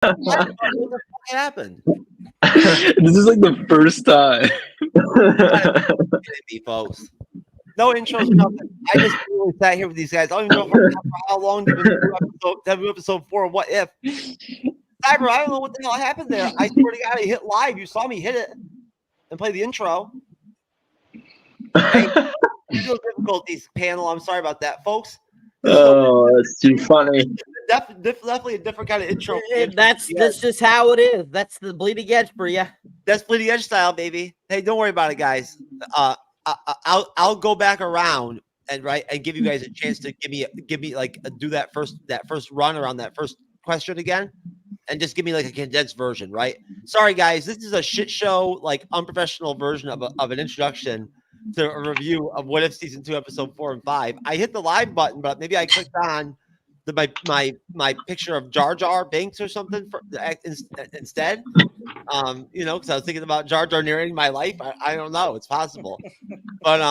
What the fuck happened? This is like the first time. Me, folks. No intros, nothing. I just really sat here with these guys. I don't even know for how long they've been doing episode 4 of What If. Cyber, I don't know what the hell happened there. I swear to God, I hit live. You saw me hit it and play the intro. Hey, technical difficulties panel. I'm sorry about that, folks. Oh, that's too funny. Definitely a different kind of intro. That's just how it is. That's the bleeding edge for you. That's bleeding edge style, baby. Hey, don't worry about it, guys. I'll go back around and give you guys a chance to give me like do that first run around that first question again, and just give me like a condensed version, right? Sorry, guys, this is a shit show, like unprofessional version of an introduction to a review of What If Season 2, Episode 4 and 5. I hit the live button, but maybe I clicked on my picture of Jar Jar Binks or something instead. Because I was thinking about Jar Jar narrating my life. I don't know. It's possible. But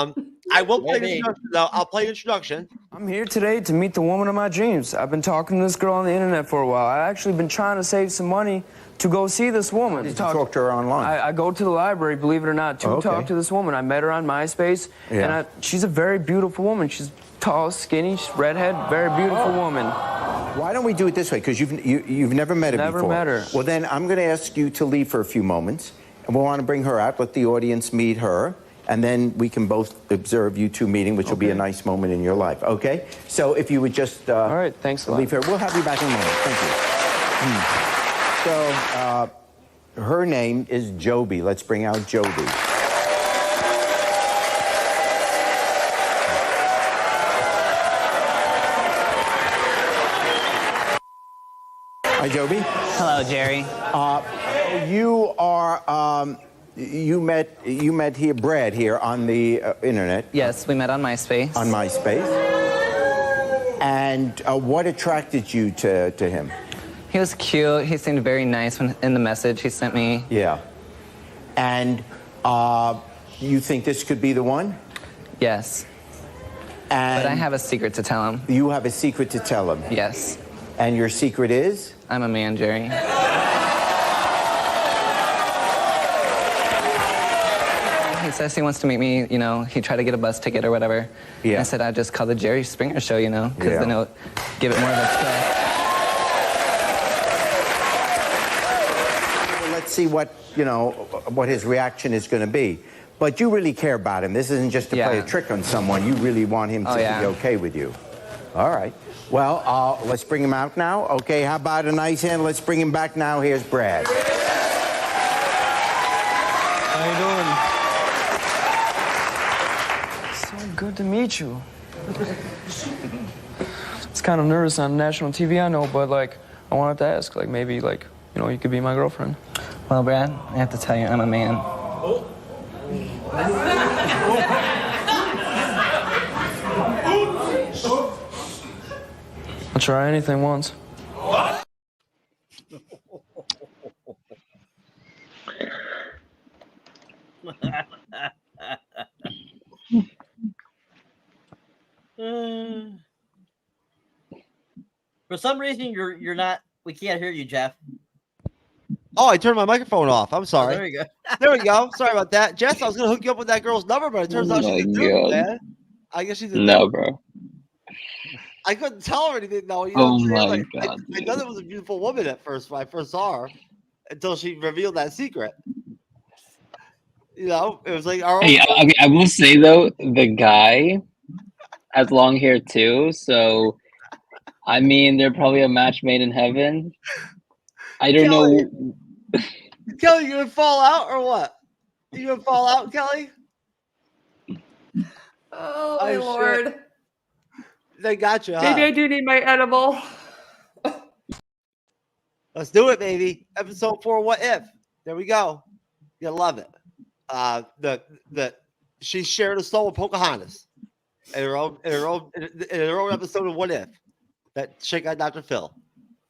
I will play the introduction, though. I'll play the introduction. I'm here today to meet the woman of my dreams. I've been talking to this girl on the internet for a while. I've actually been trying to save some money to go see this woman. Did you talk to her online? I go to the library, believe it or not, to talk to this woman. I met her on MySpace, and she's a very beautiful woman. She's tall, skinny, redhead, very beautiful woman. Why don't we do it this way? Because you've never met her before. Never met her. Well, then I'm going to ask you to leave for a few moments, and we'll want to bring her out, let the audience meet her, and then we can both observe you two meeting, which will be a nice moment in your life. Okay? So if you would just all right, thanks a lot. Leave her. We'll have you back in a moment. Thank you. So her name is Joby. Let's bring out Joby. Hi, Joby. Hello, Jerry. You are, you met here, Brad, here on the internet. Yes, we met on MySpace. On MySpace. And what attracted you to him? He was cute. He seemed very nice when, in the message he sent me. Yeah. And you think this could be the one? Yes. And but I have a secret to tell him. You have a secret to tell him? Yes. And your secret is? I'm a man, Jerry. He says he wants to meet me, you know, he tried to get a bus ticket or whatever. Yeah. I said I'd just call the Jerry Springer Show, you know, because then it'll give it more of a twist. Well, let's see what, you know, what his reaction is going to be. But you really care about him. This isn't just to play a trick on someone. You really want him to be okay with you. All right. Well, let's bring him out now. Okay, how about a nice hand? Let's bring him back now. Here's Brad. How you doing? So good to meet you. It's kind of nervous on national TV, I know, but, like, I wanted to ask, like, maybe, like, you know, you could be my girlfriend. Well, Brad, I have to tell you, I'm a man. I'll try anything once. For some reason, you're not. We can't hear you, Jeff. Oh, I turned my microphone off. I'm sorry. Oh, there you go. There we go. Sorry about that. Jess, I was going to hook you up with that girl's number, but it turns out she didn't do it, man. I guess she didn't. No, bro. I couldn't tell her anything, though. You know what my God. I thought it was a beautiful woman at first when I first saw her until she revealed that secret. You know, it was like our Hey, okay, I will say, though, the guy has long hair, too, so, I mean, they're probably a match made in heaven. I don't know. Kelly, you gonna fall out or what? You gonna fall out, Kelly? Oh, my Lord. Sure. They got you, huh? Maybe I do need my edible. Let's do it, baby. Episode 4, What If? There we go. You love it. She shared a soul with Pocahontas in her own episode of What If. That chick got Dr. Phil.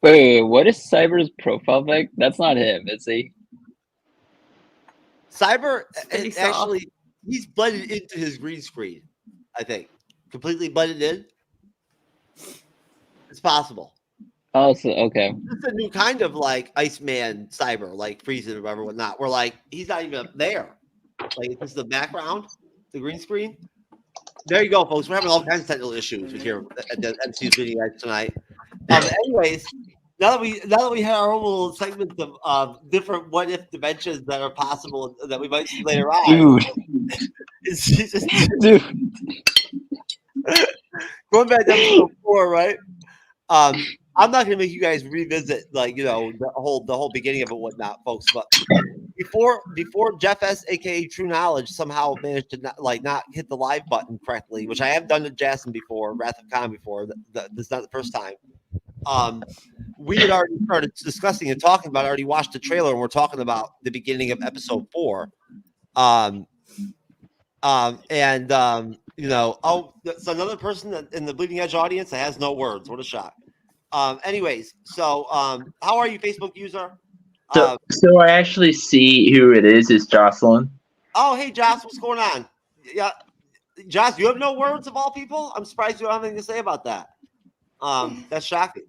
Wait, what is Cyber's profile pic? That's not him, is he? Cyber, actually, he's blended into his green screen, I think. Completely blended in. It's possible. Also, okay. It's a new kind of like Iceman cyber, like freezing or whatever, whatnot. We're like, he's not even up there. Like, this is the background, the green screen. There you go, folks. We're having all kinds of technical issues with here at the MCU'S video tonight. Anyways, now that we had our own little segments of different what if dimensions that are possible that we might see later on, Dude. Going back to episode 4, right? I'm not gonna make you guys revisit like the whole beginning of it, whatnot, folks. But before Jeff S, aka True Knowledge, somehow managed to not hit the live button correctly, which I have done to Jassem before, Wrath of Kahn before. This is not the first time. We had already started discussing and talking about. I already watched the trailer, and we're talking about the beginning of episode 4. So another person in the Bleeding Edge audience that has no words. What a shock. Anyways, so how are you, Facebook user? So I actually see who it is. It's Jocelyn. Oh, hey, Joss, what's going on? Yeah, Joss, you have no words of all people? I'm surprised you don't have anything to say about that. That's shocking.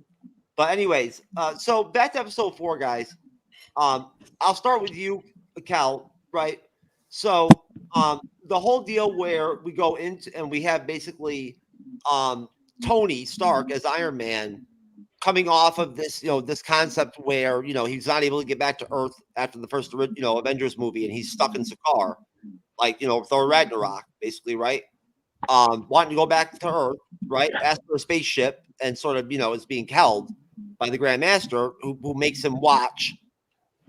But anyways, so back to episode 4, guys. I'll start with you, Cal, right? So the whole deal where we go into and we have basically Tony Stark as Iron Man coming off of this, this concept where, he's not able to get back to Earth after the first, Avengers movie, and he's stuck in Sakaar, like, Thor Ragnarok, basically, right? Wanting to go back to Earth, right? Ask for a spaceship and sort of, is being held by the Grandmaster, who makes him watch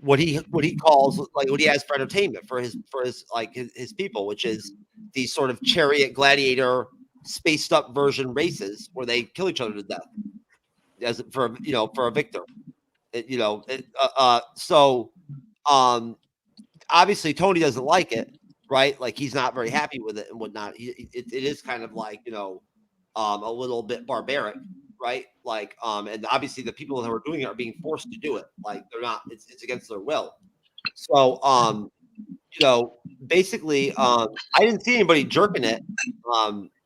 what he calls, like, what he has for entertainment for his people, which is these sort of chariot gladiator spaced up version races where they kill each other to death as for a victor. Obviously Tony doesn't like it, right? Like, he's not very happy with it and whatnot. It is kind of like a little bit barbaric, right? Like, and obviously the people who are doing it are being forced to do it. Like, they're not. It's against their will. So, basically, I didn't see anybody jerking it,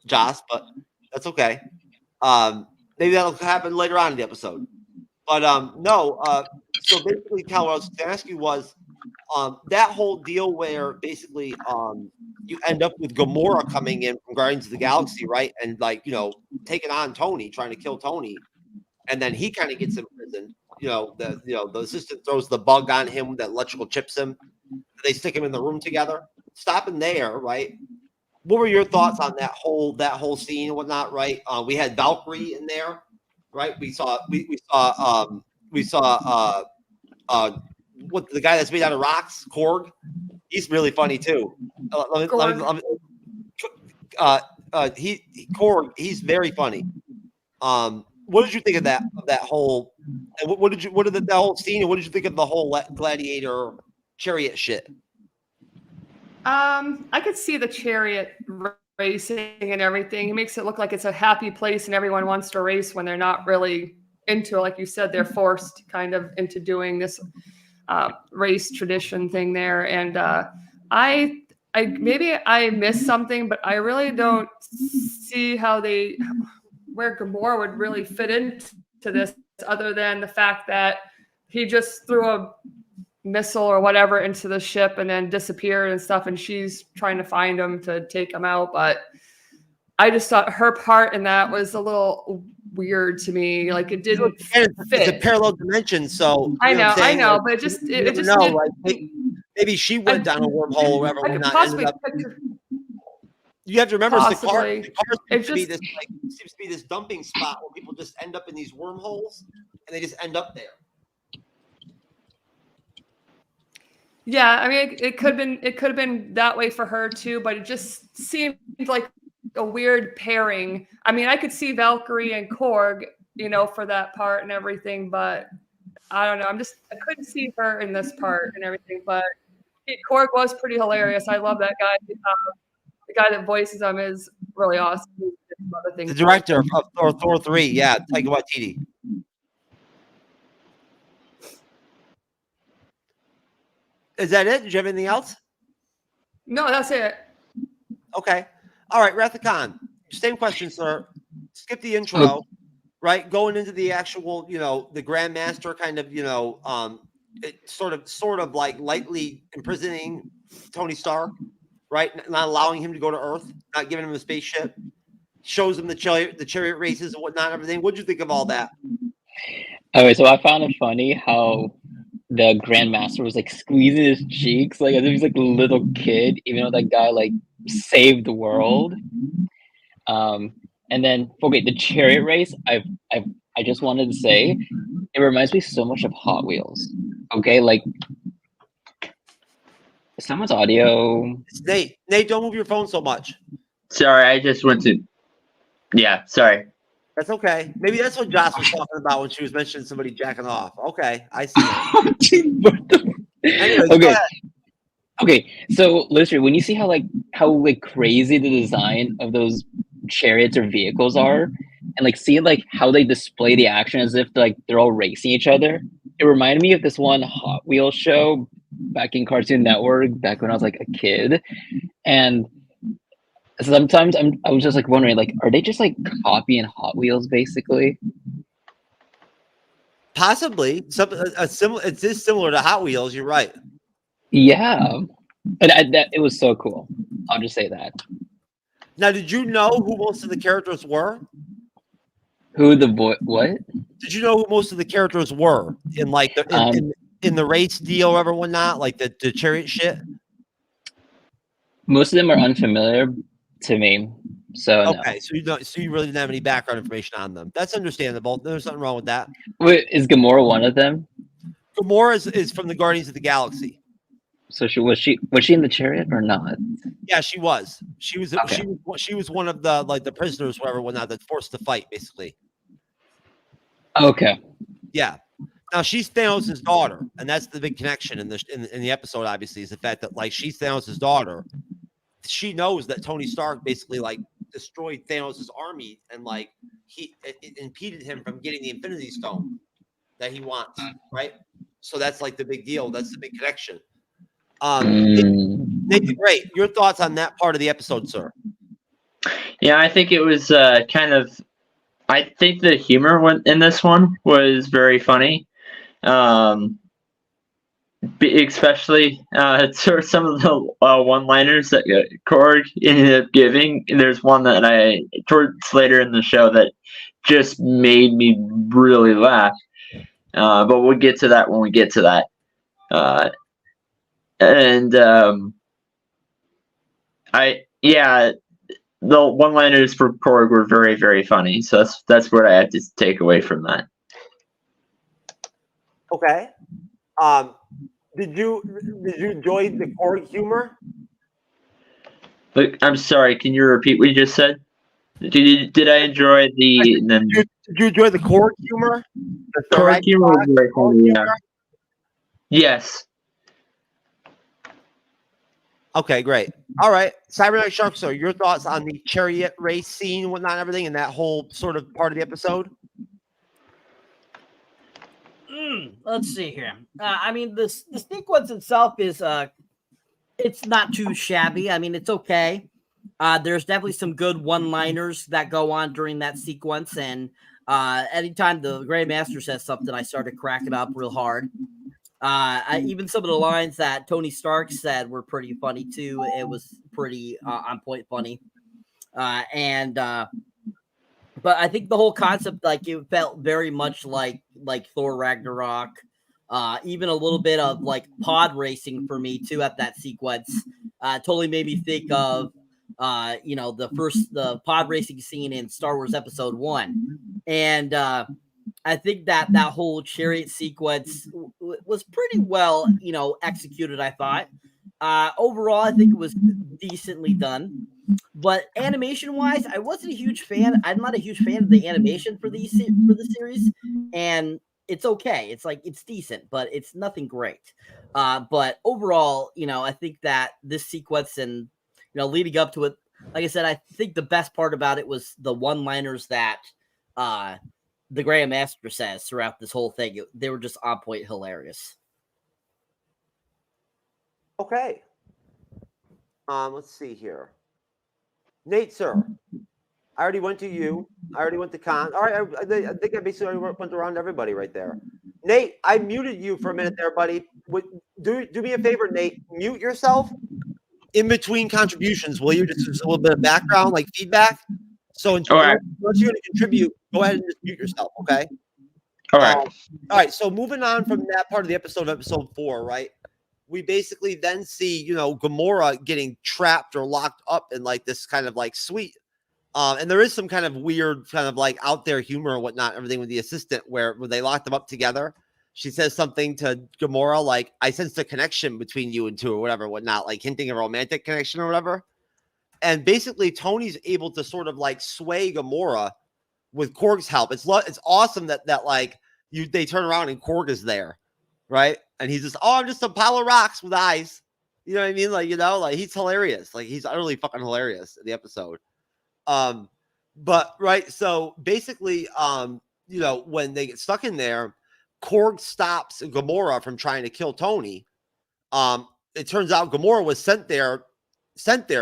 Joss, but that's okay. Maybe that'll happen later on in the episode. But no. So basically, Cal, what I was going to ask you was that whole deal where basically you end up with Gamora coming in from Guardians of the Galaxy, right? And taking on Tony, trying to kill Tony, and then he kind of gets imprisoned. The assistant throws the bug on him that electrical chips him. They stick him in the room together. Stopping there, right? What were your thoughts on that whole scene and whatnot, right? We had Valkyrie in there, right? We saw what the guy that's made out of rocks, Korg. He's really funny too. Korg. He's very funny. What did you think of that whole? And what did the whole scene? And what did you think of the whole gladiator chariot shit? I could see the chariot racing and everything. It makes it look like it's a happy place and everyone wants to race when they're not really into it. Like you said, they're forced kind of into doing this race tradition thing there. And I maybe I missed something, but I really don't see where Gamora would really fit into this, other than the fact that he just threw a missile or whatever into the ship and then disappeared and stuff, and she's trying to find him to take him out. But I just thought her part in that was a little weird to me. Like, it didn't fit. It's a parallel dimension, so I know, but it just maybe she went down a wormhole or whatever. I could possibly picture. You have to remember, Possibly. Sakaar seems to be this dumping spot where people just end up in these wormholes and they just end up there. Yeah, I mean, it could have been that way for her too, but it just seemed like a weird pairing. I mean, I could see Valkyrie and Korg, for that part and everything, but I don't know. I couldn't see her in this part and everything, but Korg was pretty hilarious. I love that guy. The guy that voices him is really awesome. The director of Thor 3, yeah, Taika Waititi. Is that it? Did you have anything else? No, that's it. Okay. All right, Wrath of Kahn. Same question, sir. Skip the intro. right? Going into the actual, the Grandmaster kind of, it sort of like lightly imprisoning Tony Stark, right? Not allowing him to go to Earth, not giving him a spaceship, shows him the chariot races and whatnot, everything. What'd you think of all that? Okay, so I found it funny how the Grandmaster was like squeezing his cheeks like as if he's like a little kid, even though that guy like saved the world. And then okay, the chariot race, I just wanted to say it reminds me so much of Hot Wheels. Okay, like someone's audio. It's Nate. Nate, don't move your phone so much. Sorry, I just went to. Yeah, sorry. That's okay. Maybe that's what Joss was talking about when she was mentioning somebody jacking off. Okay, I see. Anyways, Okay. Okay, so literally, when you see how crazy the design of those chariots or vehicles are, and like seeing like how they display the action as if like they're all racing each other, it reminded me of this one Hot Wheels show back in Cartoon Network back when I was like a kid, and sometimes I was just like wondering like, are they just like copying Hot Wheels basically? Possibly, it is similar to Hot Wheels. You're right. Yeah, and that it was so cool. I'll just say that. Now, did you know who most of the characters were? Who the boy? What? Did you know who most of the characters were in like in the race deal or whatnot, like the chariot shit? Most of them are unfamiliar to me, so okay. No. So you really didn't have any background information on them. That's understandable. There's nothing wrong with that. Wait, is Gamora one of them? Gamora is from the Guardians of the Galaxy. So was she in the chariot or not? Yeah, she was. She was. Okay. She was one of the prisoners, whatnot, that's forced to fight, basically. Okay. Yeah. Now she's Thanos' daughter, and that's the big connection in the episode. Obviously, is the fact that like she's Thanos' daughter. She knows that Tony Stark basically like destroyed Thanos' army, and like it impeded him from getting the Infinity Stone that he wants. Right. So that's like the big deal. That's the big connection. Nathan, great. Your thoughts on that part of the episode, sir? Yeah, I think it was kind of. I think the humor in this one was very funny, especially sort of some of the one-liners that Korg ended up giving. There's one that towards later in the show that just made me really laugh. But we'll get to that when we get to that. The one-liners for Korg were very, very funny. So that's what I had to take away from that. Okay. Did you enjoy the Korg humor? Look, I'm sorry. Can you repeat what you just said? Did I enjoy the? Did you enjoy the Korg humor? The Korg humor was very funny. Yeah. Yes. Okay, great. All right, Cyberneticshark, so your thoughts on the chariot race scene, whatnot, everything, and that whole sort of part of the episode? Let's see here. I mean, the sequence itself is it's not too shabby. I mean, it's okay. There's definitely some good one-liners that go on during that sequence, and anytime the Grandmaster says something, I started cracking up real hard. Even some of the lines that Tony Stark said were pretty funny too. It was pretty on point funny. But I think the whole concept, like, it felt very much like Thor Ragnarok. Even a little bit of like pod racing for me too at that sequence. Totally made me think of the pod racing scene in Star Wars Episode 1. And I think that whole chariot sequence was pretty well, executed, I thought. Overall, I think it was decently done. But animation-wise, I wasn't a huge fan. I'm not a huge fan of the animation for the series, and it's okay. It's like it's decent, but it's nothing great. But overall, I think that this sequence and leading up to it, like I said, I think the best part about it was the one-liners that the Grandmaster says throughout this whole thing. They were just on point hilarious. Okay. Let's see here. Nate, sir. I already went to you. I already went to Kahn. All right, I think I basically already went around everybody right there. Nate, I muted you for a minute there, buddy. Do me a favor, Nate. Mute yourself in between contributions, will you? Just a little bit of background, like feedback. So once you're going to contribute, go ahead and just mute yourself, okay? All right. So moving on from that part of the episode 4, right? We basically then see, Gamora getting trapped or locked up in like this kind of like suite. And there is some kind of weird kind of like out there humor and whatnot, everything with the assistant where they locked them up together. She says something to Gamora, like, I sense a connection between you and two or whatever, whatnot, like hinting a romantic connection or whatever. And basically Tony's able to sort of like sway Gamora with Korg's help. It's awesome that like they turn around and Korg is there, right? And he's just, I'm just a pile of rocks with eyes. You know what I mean? Like, like he's hilarious. Like he's utterly fucking hilarious in the episode. But right, so basically, when they get stuck in there, Korg stops Gamora from trying to kill Tony. It turns out Gamora was sent there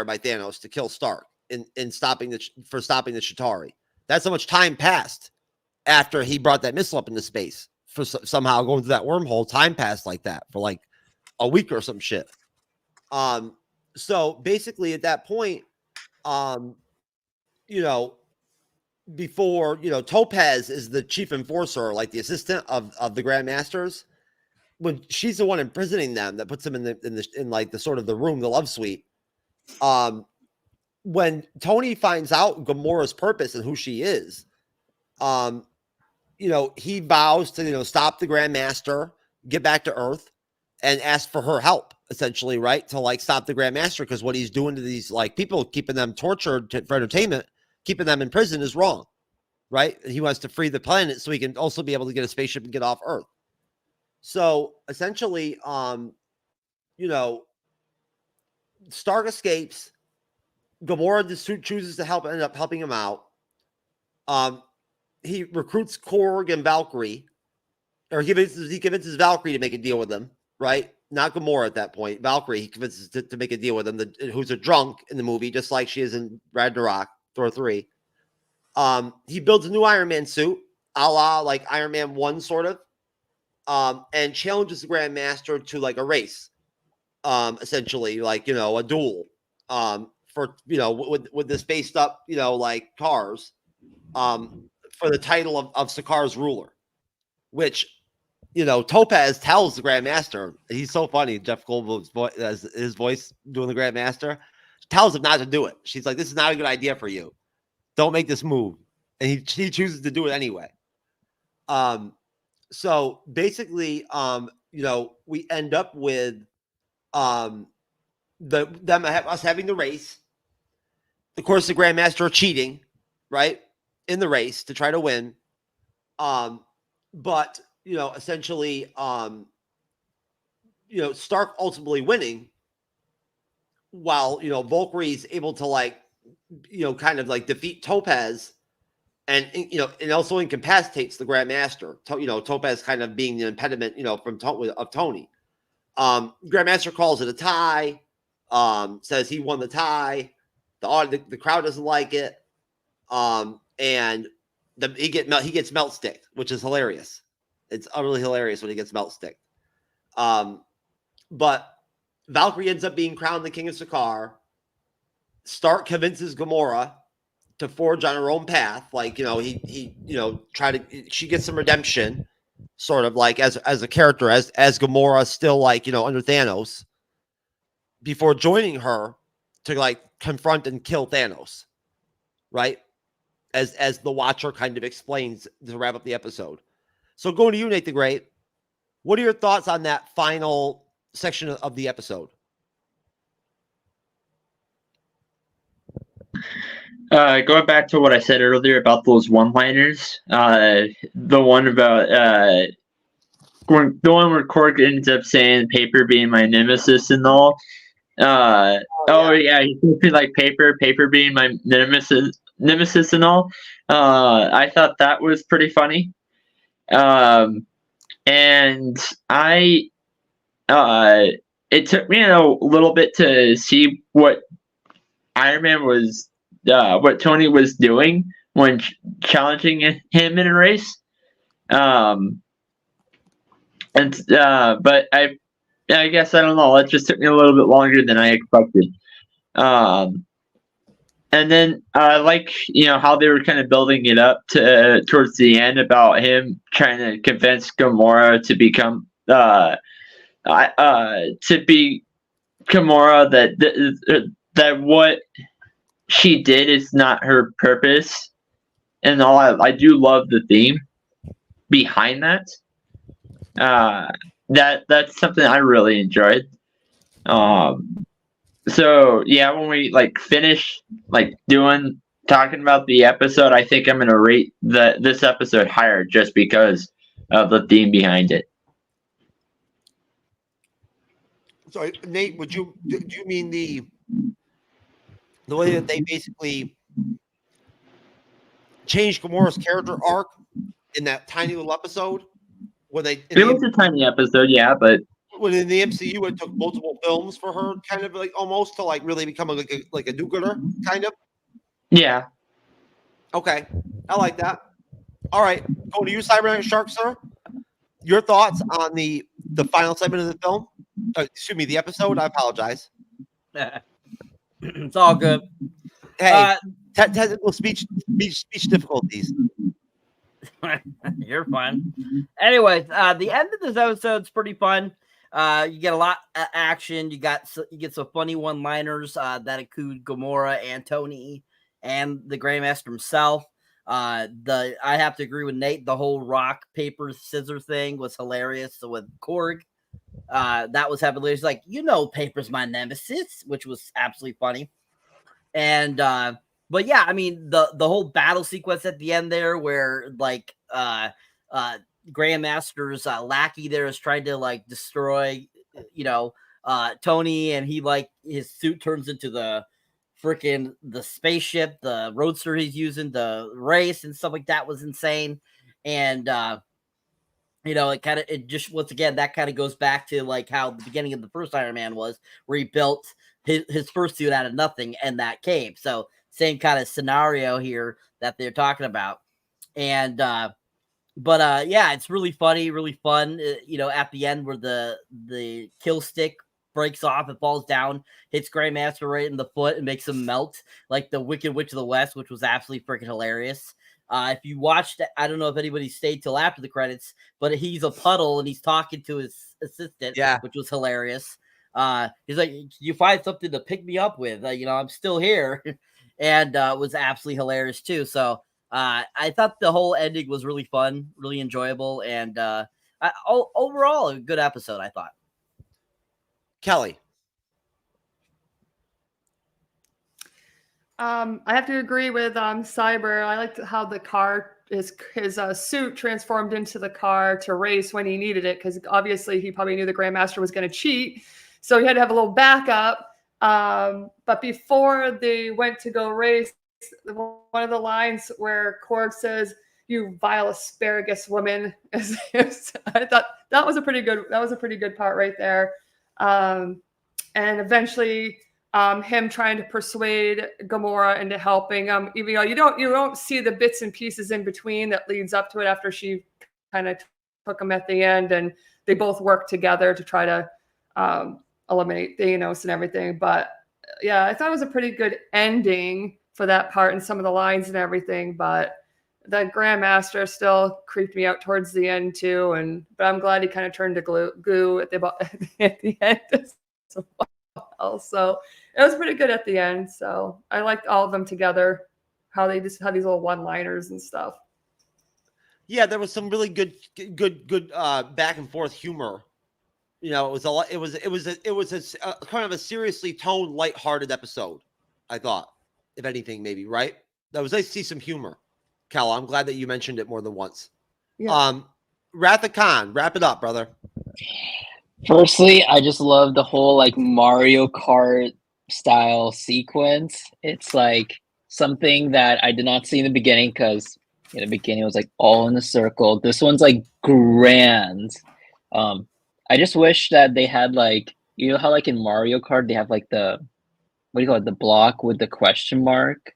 by Thanos to kill Stark in stopping the Chitauri. That's how much time passed after he brought that missile up into space. For somehow going through that wormhole, time passed like that for like a week or some shit. So basically at that point, before, Topaz is the chief enforcer, like the assistant of the Grandmasters, when she's the one imprisoning them that puts them in like the sort of the room, the love suite. When Tony finds out Gamora's purpose and who she is, he vows to, stop the Grandmaster, get back to Earth, and ask for her help, essentially, right? To like stop the Grandmaster, because what he's doing to these like people, keeping them tortured for entertainment, keeping them in prison is wrong, right? And he wants to free the planet so he can also be able to get a spaceship and get off Earth. So essentially, Stark escapes. Gamora chooses to end up helping him out. He recruits Korg and Valkyrie, or he convinces Valkyrie to make a deal with him, right? Not Gamora at that point. Valkyrie, he convinces to make a deal with him, who's a drunk in the movie, just like she is in Ragnarok, Thor 3. He builds a new Iron Man suit, a la like Iron Man 1, sort of, and challenges the Grandmaster to like a race, essentially, like, a duel, for, with the spaced up, like cars, for the title of Sakaar's ruler, which, Topaz tells the Grandmaster, he's so funny, Jeff Goldblum's voice, as his voice doing the Grandmaster, tells him not to do it. She's like, this is not a good idea for you. Don't make this move. And he chooses to do it anyway. So basically, we end up with us having the race. Of course, the Grandmaster cheating, right, in the race to try to win. But essentially, Stark ultimately winning, while Valkyrie's able to like, kind of like defeat Topaz, and also incapacitates the Grandmaster. Topaz kind of being the impediment, of Tony. Grandmaster calls it a tie. Says he won the tie. The crowd doesn't like it. And he gets melt sticked, which is hilarious. It's utterly hilarious when he gets melt sticked. But Valkyrie ends up being crowned the King of Sakaar. Stark convinces Gamora to forge on her own path. Like, she gets some redemption, sort of like as a character, as Gamora still like, under Thanos, before joining her to like confront and kill Thanos, right? As the Watcher kind of explains to wrap up the episode. So going to you, Nate the Great, what are your thoughts on that final section of the episode? Going back to what I said earlier about those one-liners, the one about the one where Korg ends up saying "paper being my nemesis" and all. Yeah, he's like paper being my nemesis and all. I thought that was pretty funny. And it took me a little bit to see what Iron Man was what Tony was doing when challenging him in a race. But I guess I don't know. It just took me a little bit longer than I expected. And then I like how they were kind of building it up to towards the end about him trying to convince Gamora to become to be Gamora, that what she did is not her purpose, and all. I do love the theme behind that. That's something I really enjoyed. So yeah, when we finish talking about the episode, I think I'm gonna rate this episode higher just because of the theme behind it. So Nate, do you mean the way that they basically changed Gamora's character arc in that tiny little episode? It was a tiny episode, yeah, but when in the MCU it took multiple films for her kind of almost to really become a do-gooder kind of. Yeah. Okay, I like that. All right, go to you, Cyberneticshark, sir. Your thoughts on the final segment of the film? Excuse me, the episode. I apologize. It's all good. Hey, technical speech difficulties. You're fun. Anyways, the end of this episode's pretty fun. You get a lot of action. You get some funny one-liners that include Gamora and Tony and the Grandmaster himself. I have to agree with Nate. The whole rock paper scissors thing was hilarious. So with Korg, that was hilarious. Like, paper's my nemesis, which was absolutely funny. And but yeah, I mean the whole battle sequence at the end there, where Grandmaster's lackey there is trying to destroy, Tony, and he his suit turns into the spaceship, the roadster he's using to race and stuff like that was insane. And it just once again that kind of goes back to how the beginning of the first Iron Man was, where he built his first suit out of nothing and that came. So same kind of scenario here that they're talking about. And but yeah, it's really funny, really fun. At the end where the kill stick breaks off, it falls down, hits Grandmaster right in the foot, and makes him melt like the Wicked Witch of the West, which was absolutely freaking hilarious. If you watched, I don't know if anybody stayed till after the credits, but he's a puddle and he's talking to his assistant, which was hilarious. He's like, "You find something to pick me up with? I'm still here," and it was absolutely hilarious too. So I thought the whole ending was really fun, really enjoyable, and overall a good episode, I thought. Kelly. I have to agree with Cyber. I liked how the car, his suit transformed into the car to race when he needed it, because obviously he probably knew the Grandmaster was going to cheat, so he had to have a little backup. But before they went to go race, one of the lines where Korg says, "You vile asparagus woman," I thought that was a pretty good part right there. And eventually him trying to persuade Gamora into helping him, even though you don't see the bits and pieces in between that leads up to it after she kind of took him at the end, and they both work together to try to eliminate Thanos and everything. But yeah, I thought it was a pretty good ending for that part and some of the lines and everything. But the Grandmaster still creeped me out towards the end too, but I'm glad he kind of turned to goo at the end as well. So it was pretty good at the end. So I liked all of them together, how they just had these little one-liners and stuff. Yeah, there was some really good back and forth humor. It was a lot. It was a kind of a seriously toned, lighthearted episode. I thought, if anything, maybe right. That was nice to see some humor. Cal, I'm glad that you mentioned it more than once. Yeah. Wrath of Kahn, wrap it up, brother. Firstly, I just love the whole Mario Kart style sequence. It's something that I did not see in the beginning, because in the beginning it was all in a circle. This one's grand. I just wish that they had how in Mario Kart they have the, what do you call it, the block with the question mark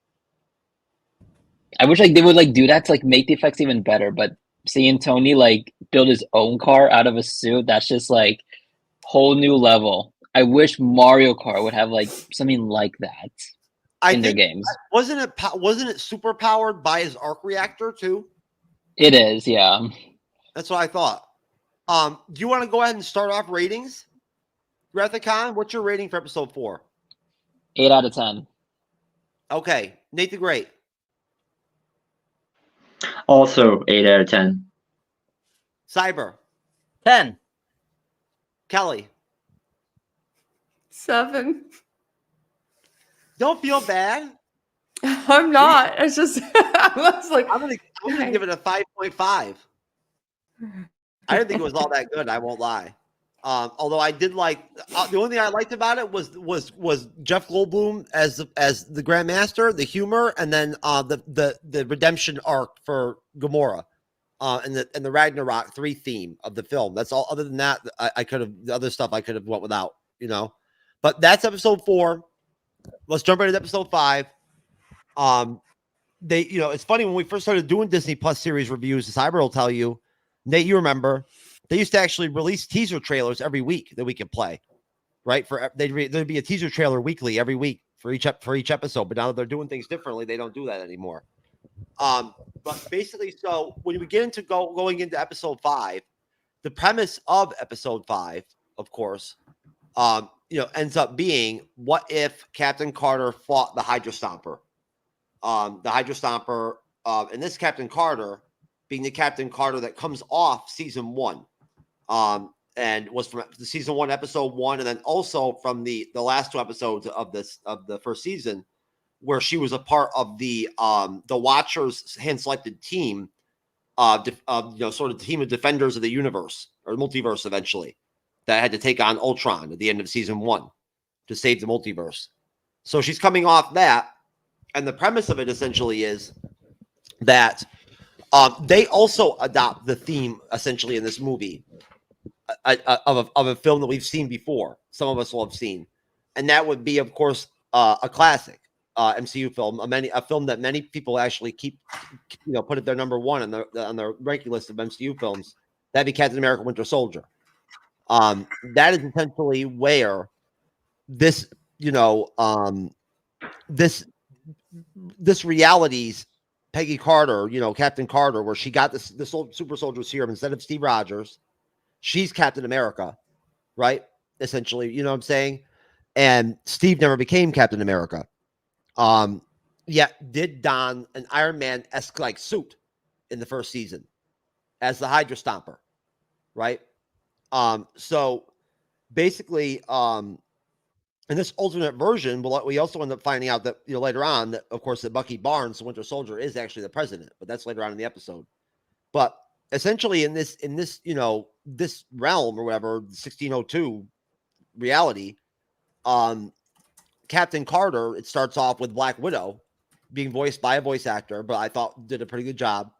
I wish like they would like do that to like make the effects even better. But seeing Tony like build his own car out of a suit, that's just like whole new level. I wish Mario Kart would have like something like that in their games. Wasn't it super powered by his arc reactor too? It is, yeah. That's what I thought. Do you want to go ahead and start off ratings? Wrath of Kahn, what's your rating for episode 4? 8 out of 10. Okay, Nate the Great. Also 8 out of 10. Cyber. 10. Kelly. 7. Don't feel bad. I'm not. It's just I was like, I'm gonna give it a 5.5. I didn't think it was all that good. I won't lie. Although I did like the only thing I liked about it was Jeff Goldblum as the Grandmaster, the humor, and then the redemption arc for Gamora, and the Ragnarok 3 theme of the film. That's all. Other than that, I could have the other stuff I could have went without, But that's episode 4. Let's jump right into episode 5. It's funny when we first started doing Disney Plus series reviews. Cyber will tell you, Nate, you remember. They used to actually release teaser trailers every week that we could play, right? There'd be a teaser trailer weekly every week for each episode. But now that they're doing things differently, they don't do that anymore. But basically, so when we get into going into episode 5, the premise of episode 5, of course, ends up being, what if Captain Carter fought the Hydra Stomper? The Hydra Stomper, and this Captain Carter being the Captain Carter that comes off season 1. And was from the season 1, episode 1, and then also from the last 2 episodes of the first season, where she was a part of the Watchers hand-selected team, sort of team of defenders of the universe or multiverse eventually, that had to take on Ultron at the end of season 1 to save the multiverse. So she's coming off that, and the premise of it essentially is that they also adopt the theme essentially in this movie of a film that we've seen before. Some of us will have seen, and that would be, of course, a classic MCU film, a film that many people actually keep, put at their number 1 on their ranking list of MCU films. That'd be Captain America: Winter Soldier. That is essentially where this, this reality's Peggy Carter, Captain Carter, where she got this super soldier serum instead of Steve Rogers. She's Captain America, right? Essentially, you know what I'm saying? And Steve never became Captain America. Yet did don an Iron Man-esque like suit in the first season as the Hydra Stomper, right? So basically, in this alternate version, we also end up finding out that later on that, of course, that Bucky Barnes, the Winter Soldier, is actually the president, but that's later on in the episode. But essentially, in this this realm or whatever, 1602 reality, Captain Carter, it starts off with Black Widow being voiced by a voice actor, but I thought did a pretty good job,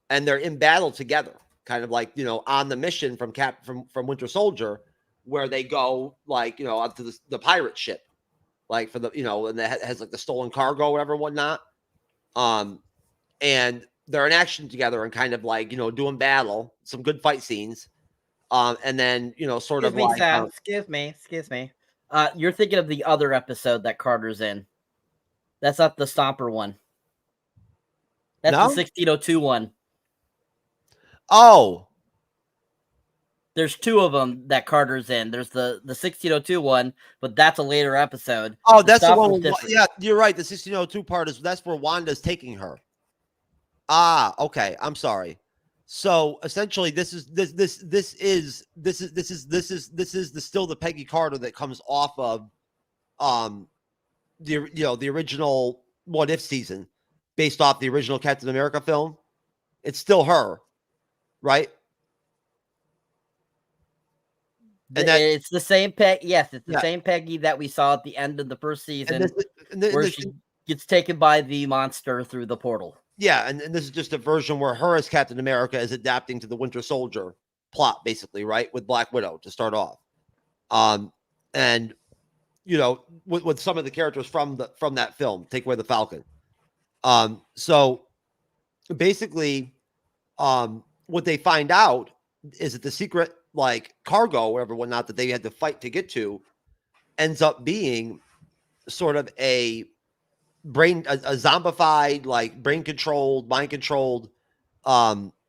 and they're in battle together, kind of like on the mission from Winter Soldier, where they go like up to the pirate ship, like for the and that has like the stolen cargo or whatever, whatnot. And they're in action together and kind of like doing battle, some good fight scenes. And then sort Excuse of me, like Sam. Excuse me. You're thinking of the other episode that Carter's in. That's not the Stomper one. That's the 1602 one. Oh. There's 2 of them that Carter's in. There's the 1602 one, but that's a later episode. Oh, that's the one. Yeah, you're right. The 1602 part that's where Wanda's taking her. Ah, okay. I'm sorry. So essentially, this is still the Peggy Carter that comes off of the original What If season, based off the original Captain America film. It's still her, right? And it's the same Peggy. Yes, it's the same Peggy that we saw at the end of the first season, where she gets taken by the monster through the portal. Yeah, and this is just a version where her as Captain America is adapting to the Winter Soldier plot, basically, right? With Black Widow to start off. And with some of the characters from that film, take away the Falcon. So basically, what they find out is that the secret like cargo, whatever, whatnot, that they had to fight to get to, ends up being sort of a zombified, like brain controlled, mind controlled,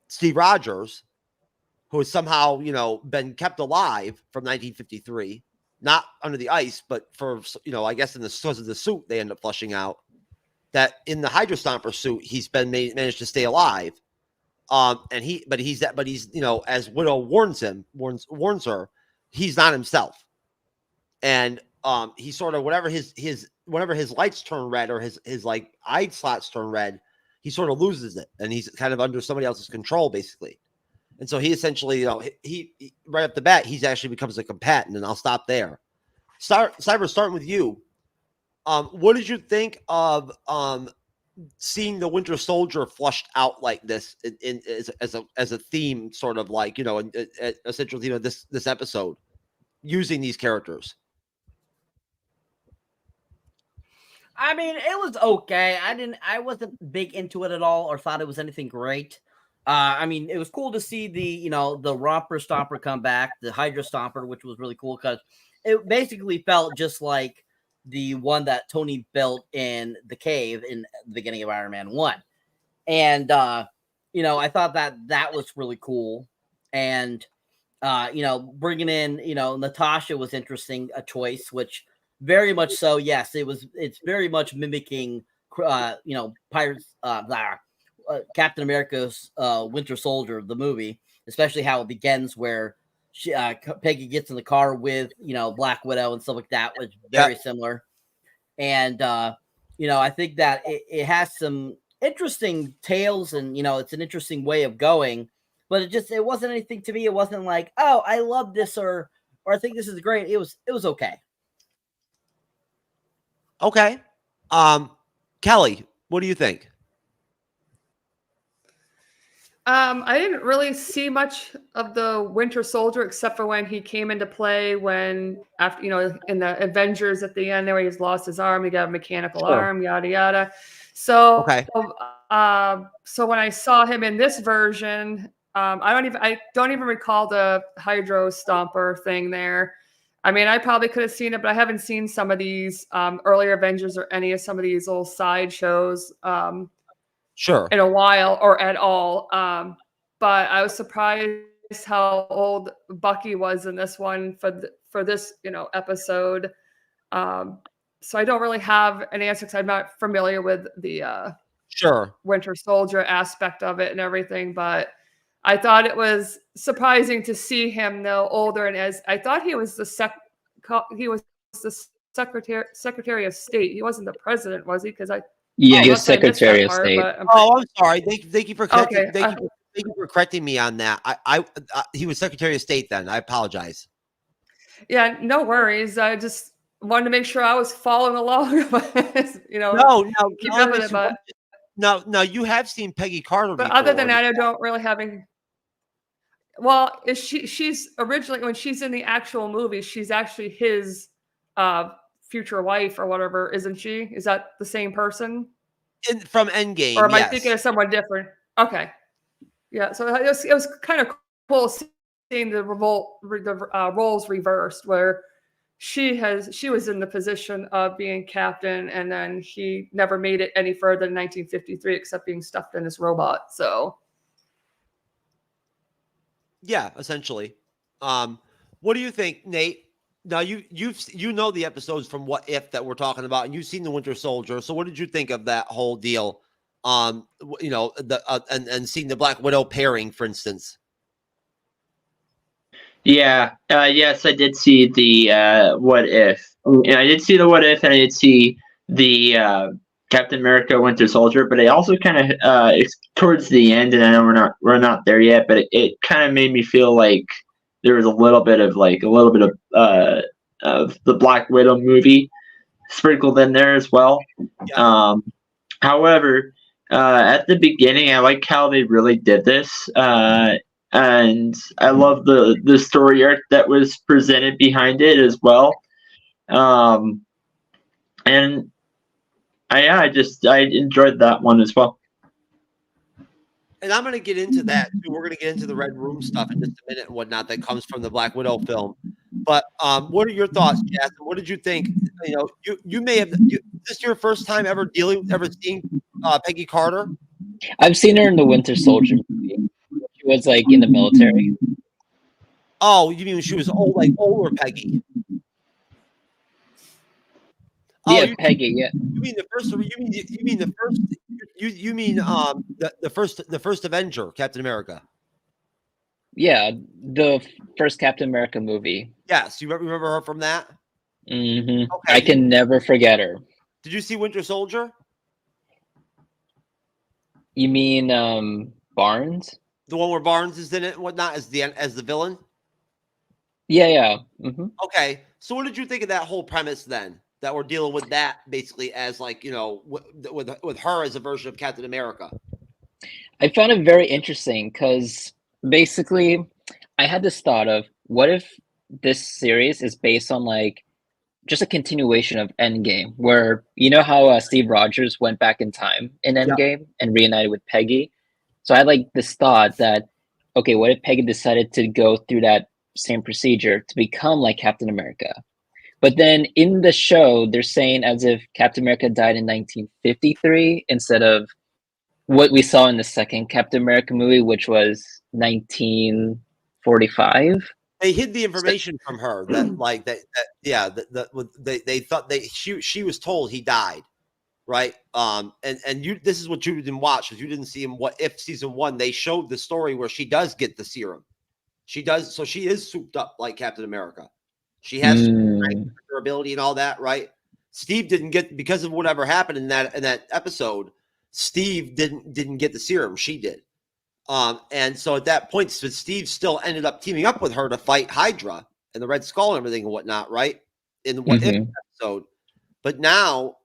Steve Rogers, who has somehow, been kept alive from 1953, not under the ice, but for, I guess in the source of the suit, they end up flushing out that in the Hydra Stomper suit, he's been managed to stay alive. But he's, as Widow warns her, he's not himself. And he sort of, whenever his lights turn red or his like eye slots turn red, he sort of loses it, and he's kind of under somebody else's control, basically. And so he essentially, he right up the bat, he's actually becomes a combatant. And I'll stop there. Cyber, starting with you. What did you think of seeing the Winter Soldier flushed out like this as a theme, sort of like, a central theme of this episode, using these characters? I mean, it was okay. I wasn't big into it at all, or thought it was anything great. I mean, it was cool to see the Romper Stomper come back, the Hydra Stomper, which was really cool because it basically felt just like the one that Tony built in the cave in the beginning of Iron Man 1. And, I thought that was really cool. And, bringing in, Natasha was interesting, a choice, which very much so. Yes, it's very much mimicking, Pirates, Captain America's Winter Soldier, the movie, especially how it begins where Peggy gets in the car with, Black Widow and stuff like that, was very similar. And, I think that it has some interesting tales and, it's an interesting way of going, but it wasn't anything to me. It wasn't like, oh, I love this or I think this is great. It was okay. Okay. Kelly, what do you think? I didn't really see much of the Winter Soldier except for when he came into play after, in the Avengers at the end there, he's lost his arm, he got a mechanical arm, yada, yada. So, okay. So when I saw him in this version, I don't even recall the Hydro Stomper thing there. I mean, I probably could have seen it, but I haven't seen some of these earlier Avengers or any of some of these little side shows. Sure. In a while or at all. But I was surprised how old Bucky was in this one for this, episode. So I don't really have an answer because I'm not familiar with the Winter Soldier aspect of it and everything. But I thought it was surprising to see him though older, and as I thought he was the Secretary of State. He wasn't the president, was he? Because he was Secretary of State. I'm sorry. Thank you for correcting. Thank you for correcting me on that. He was Secretary of State then. I apologize. Yeah, no worries. I just wanted to make sure I was following along. No, you have seen Peggy Carter but before. Other than that, I don't really have any. Well, she's originally, when she's in the actual movie, she's actually his future wife or whatever, isn't she? Is that the same person? From Endgame, or am I thinking of someone different? Okay, yeah. So it was kind of cool seeing the roles reversed, where she was in the position of being captain, and then he never made it any further in 1953 except being stuffed in his robot. So yeah, essentially. What do you think, Nate? Now you know the episodes from What If that we're talking about, and you've seen the Winter Soldier. So what did you think of that whole deal? And seeing the Black Widow pairing, for instance. Yeah. Yes, I did see the What If. And I did see the What If, and I did see the Captain America Winter Soldier. But I also kind of towards the end, and I know we're not there yet, but it kind of made me feel like there was a little bit of the Black Widow movie sprinkled in there as well. Yeah. However, at the beginning, I like how they really did this, and I love the story arc that was presented behind it as well. And I enjoyed that one as well. and I'm going to get into that too. We're going to get into the Red Room stuff in just a minute and whatnot that comes from the Black Widow film. But what are your thoughts, Jassem? What did you think? You know, you may have. Is this your first time ever seeing Peggy Carter? I've seen her in the Winter Soldier movie. She was like in the military. Oh, you mean she was old, like older Peggy? Oh, Yeah, Peggy. Yeah. You mean the first? You mean the first? You mean the first Avenger, Captain America? Yeah, the first Captain America movie. Yes, you remember her from that? Mm-hmm. Okay, I can never forget her. Did you see Winter Soldier? You mean Barnes? The one where Barnes is in it and whatnot as the villain? Yeah, yeah. Mm-hmm. Okay, so what did you think of that whole premise then? That we're dealing with that basically as like, you know, with her as a version of Captain America. I found it very interesting because basically I had this thought of what if this series is based on like just a continuation of Endgame, where you know how Steve Rogers went back in time in Endgame and reunited with Peggy. So I had like this thought that, okay, what if Peggy decided to go through that same procedure to become like Captain America? But then in the show, they're saying as if Captain America died in 1953 instead of what we saw in the second Captain America movie, which was 1945. They hid the information from her that like they thought she was told he died, right? And you, this is what you didn't watch because you didn't see him. What if season 1 they showed the story where she does get the serum, she does, so she is souped up like Captain America. She has her ability and all that, right? Steve didn't get, because of whatever happened in that episode. Steve didn't get the serum. She did. And so at that point, Steve still ended up teaming up with her to fight Hydra and the Red Skull and everything and whatnot, right? In the What If episode. But now,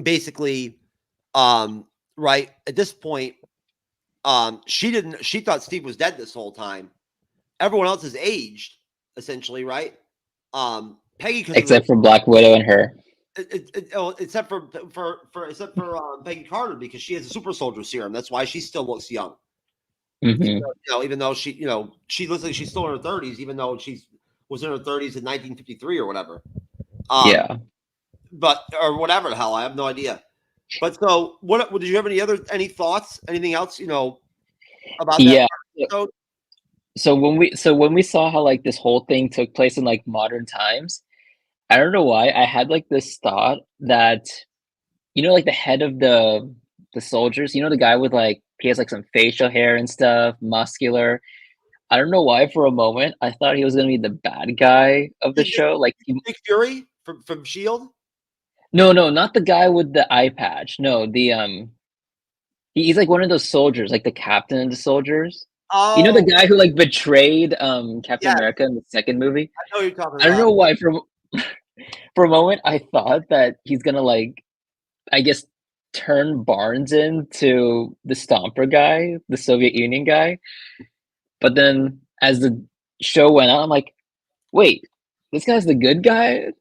basically, right at this point, she thought Steve was dead this whole time. Everyone else has aged, essentially, right? Peggy, except for Black Widow and her. Except for Peggy Carter, because she has a super soldier serum. That's why she still looks young. Mm-hmm. Even though she looks like she's still in her 30s, even though she was in her 30s in 1953 or whatever. Yeah. But or whatever the hell, I have no idea. But so, what did you have any thoughts? Anything else about that? Yeah. Episode? So when we saw how like this whole thing took place in like modern times, I don't know why I had like this thought that, like the head of the soldiers, the guy with like, he has like some facial hair and stuff, muscular. I don't know why for a moment I thought he was gonna be the bad guy of the show, like Nick Fury from Shield. No, not the guy with the eye patch. No, the he's like one of those soldiers, like the captain of the soldiers. Oh, the guy who like betrayed Captain America in the second movie. I know you're talking about. I don't know why for a moment I thought that he's gonna like, I guess, turn Barnes into the Stomper guy, the Soviet Union guy. But then as the show went on, I'm like, wait, this guy's the good guy?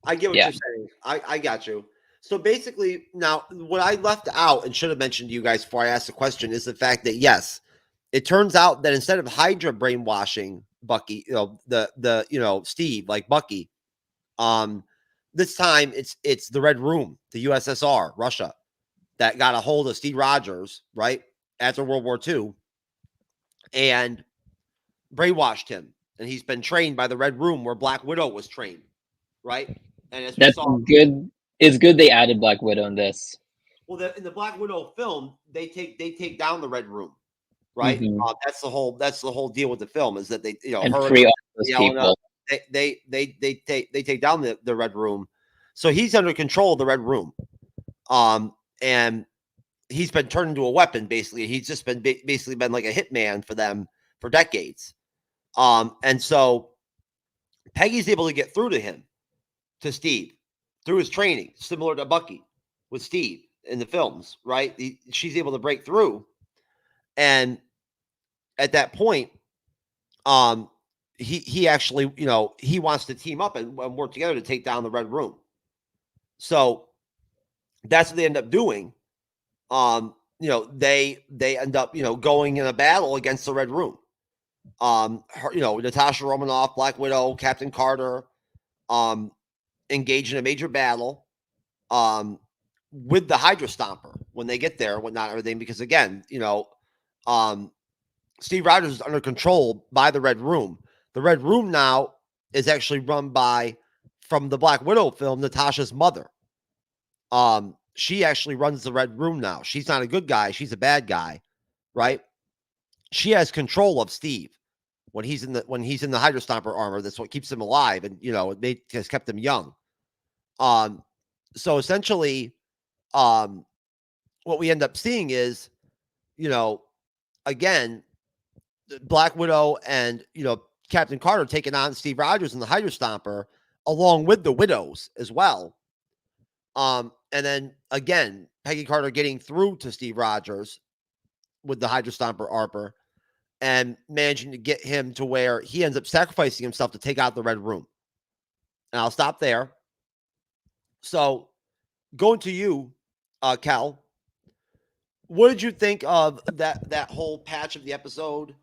I get what you're saying. I got you. So basically, now what I left out and should have mentioned to you guys before I asked the question is the fact that yes, it turns out that instead of Hydra brainwashing Bucky, Steve like Bucky, this time it's the Red Room, the USSR, Russia, that got a hold of Steve Rogers, right, after World War II, and brainwashed him, and he's been trained by the Red Room where Black Widow was trained, right? And as that's good. It's good they added Black Widow in this. Well, in the Black Widow film, they take down the Red Room, right? Mm-hmm. That's the whole deal with the film is that they and her free all those people. They take down the Red Room, so he's under control of the Red Room, and he's been turned into a weapon basically. He's just been basically been like a hitman for them for decades, and so Peggy's able to get through to him, to Steve, through his training, similar to Bucky with Steve in the films, right? She's able to break through, and at that point, he actually, he wants to team up and work together to take down the Red Room. So that's what they end up doing. they end up going in a battle against the Red Room. Natasha Romanoff, Black Widow, Captain Carter, engage in a major battle with the Hydra Stomper when they get there, whatnot, everything. Because again, Steve Rogers is under control by the Red Room. The Red Room now is actually run by, from the Black Widow film, Natasha's mother. She actually runs the Red Room now. She's not a good guy. She's a bad guy, right? She has control of Steve when he's in the Hydra Stomper armor. That's what keeps him alive, and it has kept him young. So essentially, what we end up seeing is, again, Black Widow and Captain Carter taking on Steve Rogers and the Hydra Stomper, along with the Widows as well. And then again, Peggy Carter getting through to Steve Rogers with the Hydra Stomper armor and managing to get him to where he ends up sacrificing himself to take out the Red Room. And I'll stop there. So going to you, Cal, what did you think of that whole patch of the episode?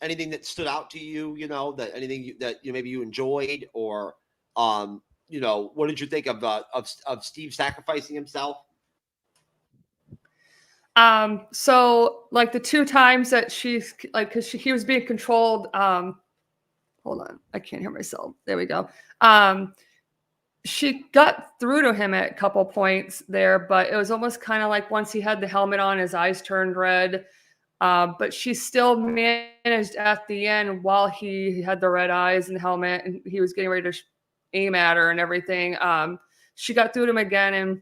Anything that stood out to you, that anything that maybe you enjoyed, or what did you think of Steve sacrificing himself? So like the 2 times that she's like, because he was being controlled. Hold on, I can't hear myself. There we go. She got through to him at a couple points there, but it was almost kind of like once he had the helmet on, his eyes turned red. But she still managed at the end, while he had the red eyes and helmet and he was getting ready to aim at her and everything. She got through to him again and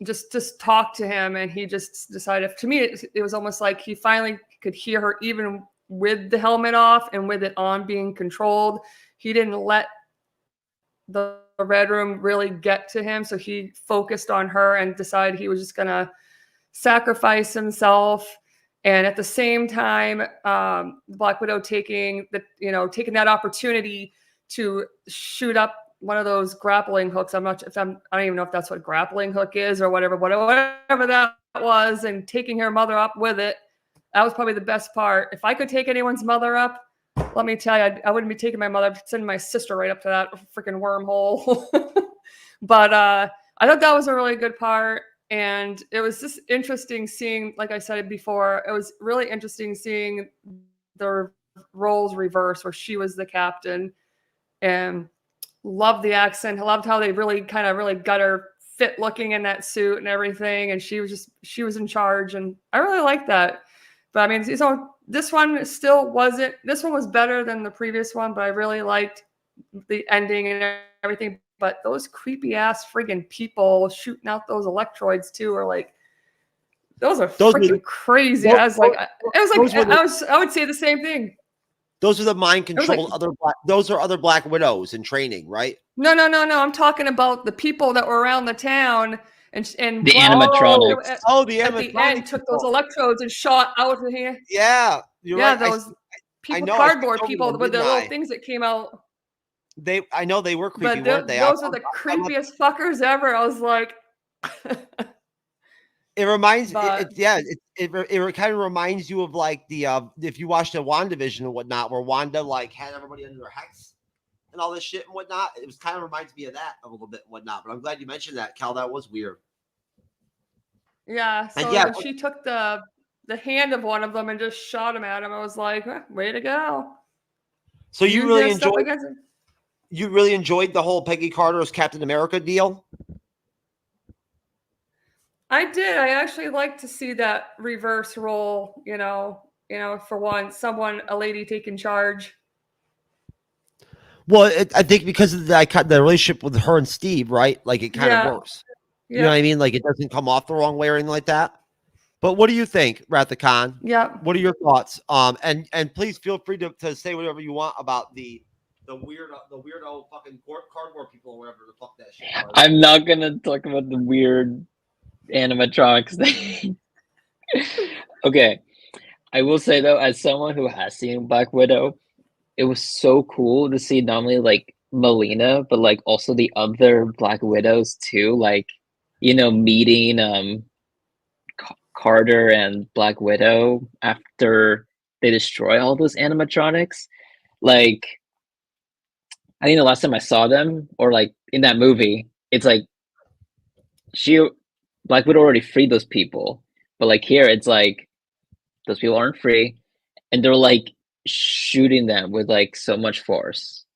just talked to him, and he just decided, to me, it was almost like he finally could hear her even with the helmet off and with it on, being controlled. He didn't let the Red Room really get to him, so he focused on her and decided he was just gonna sacrifice himself. And at the same time, Black Widow taking that opportunity to shoot up one of those grappling hooks. I don't even know if that's what grappling hook is or whatever that was, and taking her mother up with it. That was probably the best part. If I could take anyone's mother up, let me tell you, I wouldn't be taking my mother. I'd send my sister right up to that freaking wormhole. But I thought that was a really good part. And it was just interesting seeing, like I said before, it was really interesting seeing the roles reverse, where she was the captain, and loved the accent. I loved how they really got her fit looking in that suit and everything. And she was in charge, and I really liked that. But I mean, this one was better than the previous one, but I really liked the ending and everything. But those creepy ass friggin' people shooting out those electrodes too are like, those are freaking crazy. I would say the same thing. Those are the mind control. Those are other Black Widows in training, right? No. I'm talking about the people that were around the town and the animatronics. The animatronics. At the end, took those electrodes and shot out of here. Yeah, right. Those cardboard people with the little things that came out. I know they were creepy, weren't they? Those are the creepiest fuckers ever. I was like, it reminds, it kind of reminds you of like the if you watched the WandaVision and whatnot, where Wanda like had everybody under their hex and all this shit and whatnot. It was kind of reminds me of that a little bit and whatnot. But I'm glad you mentioned that, Cal. That was weird. Yeah. So she took the hand of one of them and just shot him at him. I was like, way to go. So you really enjoyed. You really enjoyed the whole Peggy Carter's Captain America deal? I did. I actually like to see that reverse role, for once, a lady taking charge. Well, I think because of the relationship with her and Steve, right? Like it kind of works. Yeah. You know what I mean? Like it doesn't come off the wrong way or anything like that. But what do you think, Wrath of Kahn? Yeah. What are your thoughts? And please feel free to say whatever you want about the weirdo fucking cardboard people or whatever the fuck that shit was. I'm not gonna talk about the weird animatronics thing. Okay. I will say though, as someone who has seen Black Widow, it was so cool to see not only like Melina, but like also the other Black Widows too. Like, meeting Carter and Black Widow after they destroy all those animatronics. Like, I think the last time I saw them, or like in that movie, it's like Black Widow already freed those people, but like here, it's like those people aren't free, and they're like shooting them with like so much force.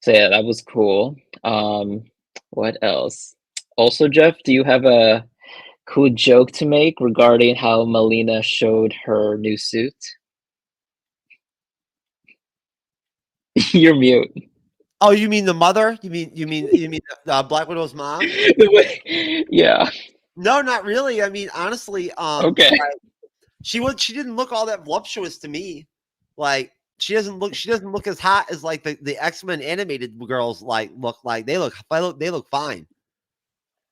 So yeah, that was cool. What else? Also, Jeff, do you have a cool joke to make regarding how Melina showed her new suit? You're mute. Oh, you mean the mother? You mean Black Widow's mom? Yeah. No, not really. I mean, honestly, Okay. She didn't look all that voluptuous to me. Like she doesn't look as hot as like the X-Men animated girls look like. They look fine.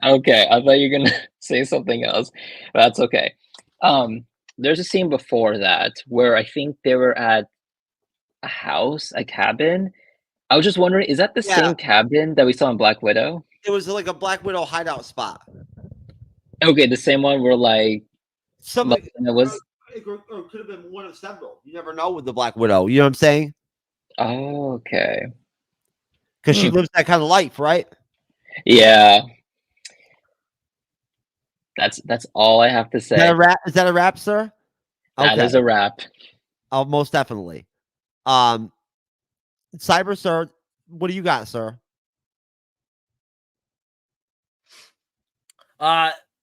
Okay, I thought you were gonna say something else, but that's okay. There's a scene before that where I think they were at a house, a cabin. I was just wondering, is that the same cabin that we saw in Black Widow? It was like a Black Widow hideout spot. Okay, the same one where like something it was. It could have been one of several. You never know with the Black Widow. You know what I'm saying? Oh, okay. Because she lives that kind of life, right? Yeah. That's all I have to say. Is that a wrap, sir? That is a wrap. Oh, most definitely. Cyber, sir, what do you got, sir?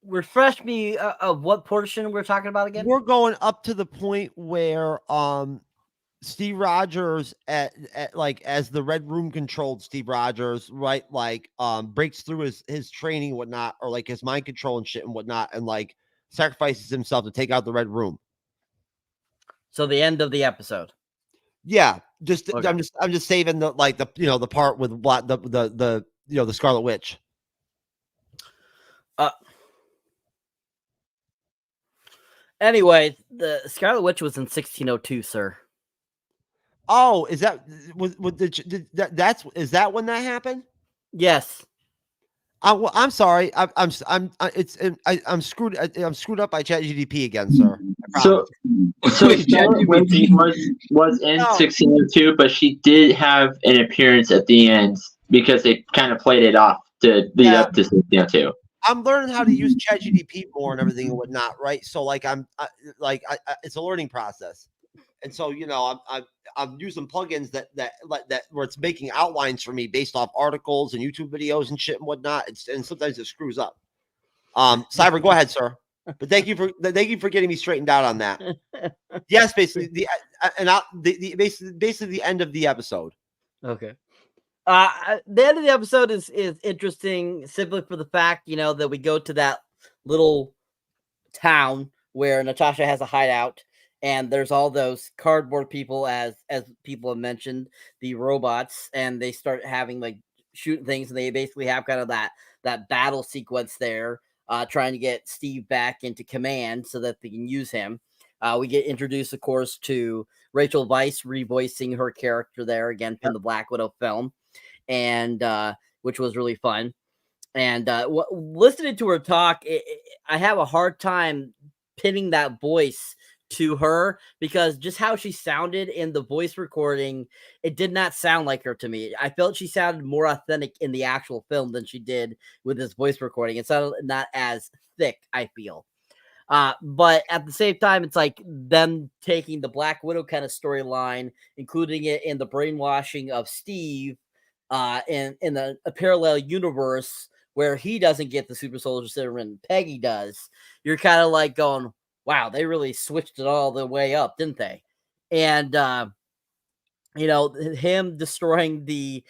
Refresh me of what portion we're talking about again. We're going up to the point where Steve Rogers at like as the Red Room controlled Steve Rogers, right? Like breaks through his training and whatnot, or like his mind control and shit and whatnot, and like sacrifices himself to take out the Red Room. So the end of the episode. Yeah, okay. I'm just saving the the part with the Scarlet Witch. Anyway, the Scarlet Witch was in 1602, sir. Oh, is that is that when that happened? Yes. Well, I'm sorry. I'm screwed. I'm screwed up by ChatGPT again, sir. So Scarlet Witch was in 1602, but she did have an appearance at the end because they kind of played it off to lead up to 1602. I'm learning how to use ChatGPT more and everything and whatnot, right? So like it's a learning process, and so I'm using plugins that where it's making outlines for me based off articles and YouTube videos and shit and whatnot. And sometimes it screws up. Cyber, go ahead, sir. But thank you for getting me straightened out on that. Yes, basically basically the end of the episode. Okay. The end of the episode is interesting simply for the fact, that we go to that little town where Natasha has a hideout, and there's all those cardboard people, as people have mentioned, the robots, and they start having like shooting things, and they basically have kind of that battle sequence there, trying to get Steve back into command so that they can use him. We get introduced, of course, to Rachel Weisz revoicing her character there again from the Black Widow film, and which was really fun. And listening to her talk, I have a hard time pinning that voice to her because just how she sounded in the voice recording, it did not sound like her to me. I felt she sounded more authentic in the actual film than she did with this voice recording. It sounded not as thick, I feel. But at the same time, it's like them taking the Black Widow kind of storyline, including it in the brainwashing of Steve in a parallel universe where he doesn't get the super soldier serum and Peggy does. You're kind of like going, wow, they really switched it all the way up, didn't they? And him destroying the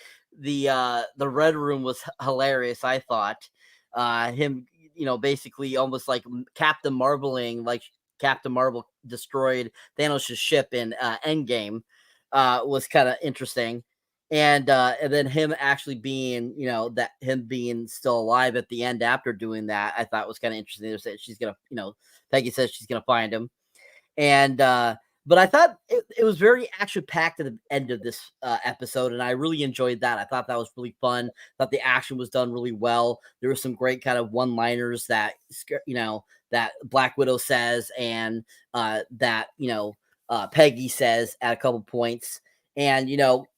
Red Room was hilarious, I thought. Him, basically almost like Captain Marveling, like Captain Marvel destroyed Thanos' ship in Endgame, was kind of interesting. And then him actually being, that him being still alive at the end after doing that, I thought was kind of interesting. She's gonna, Peggy says she's gonna find him, and But I thought it was very action-packed at the end of this episode, and I really enjoyed that. I thought that was really fun. Thought the action was done really well. There were some great kind of one-liners that, that Black Widow says, and that, Peggy says at a couple points. And,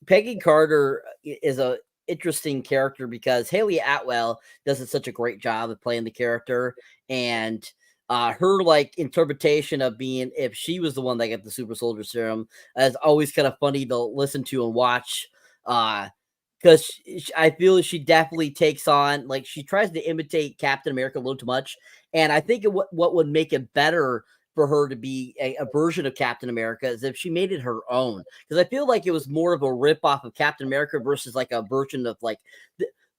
Peggy Carter is a interesting character because Haley Atwell does such a great job of playing the character, and her like interpretation of being, if she was the one that got the super soldier serum, is always kind of funny to listen to and watch, because I feel she definitely takes on, like, she tries to imitate Captain America a little too much, and I think what would make it better for her to be a version of Captain America is if she made it her own, because I feel like it was more of a rip off of Captain America versus like a version of like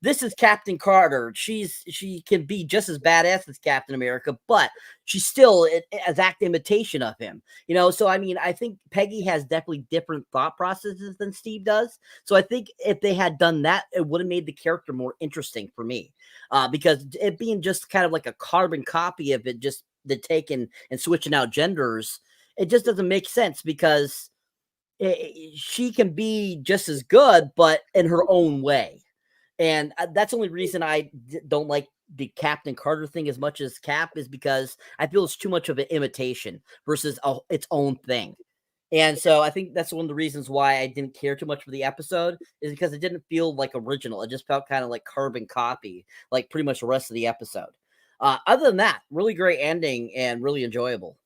this is Captain Carter. She can be just as badass as Captain America, but she's still an exact imitation of him. So I mean, I think Peggy has definitely different thought processes than Steve does. So I think if they had done that, it would have made the character more interesting for me, because it being just kind of like a carbon copy of it, just the taking and switching out genders, it just doesn't make sense, because she can be just as good, but in her own way. And that's the only reason I don't like the Captain Carter thing as much as Cap, is because I feel it's too much of an imitation versus its own thing. And so I think that's one of the reasons why I didn't care too much for the episode, is because it didn't feel like original. It just felt kind of like carbon copy, like pretty much the rest of the episode. Other than that, really great ending and really enjoyable.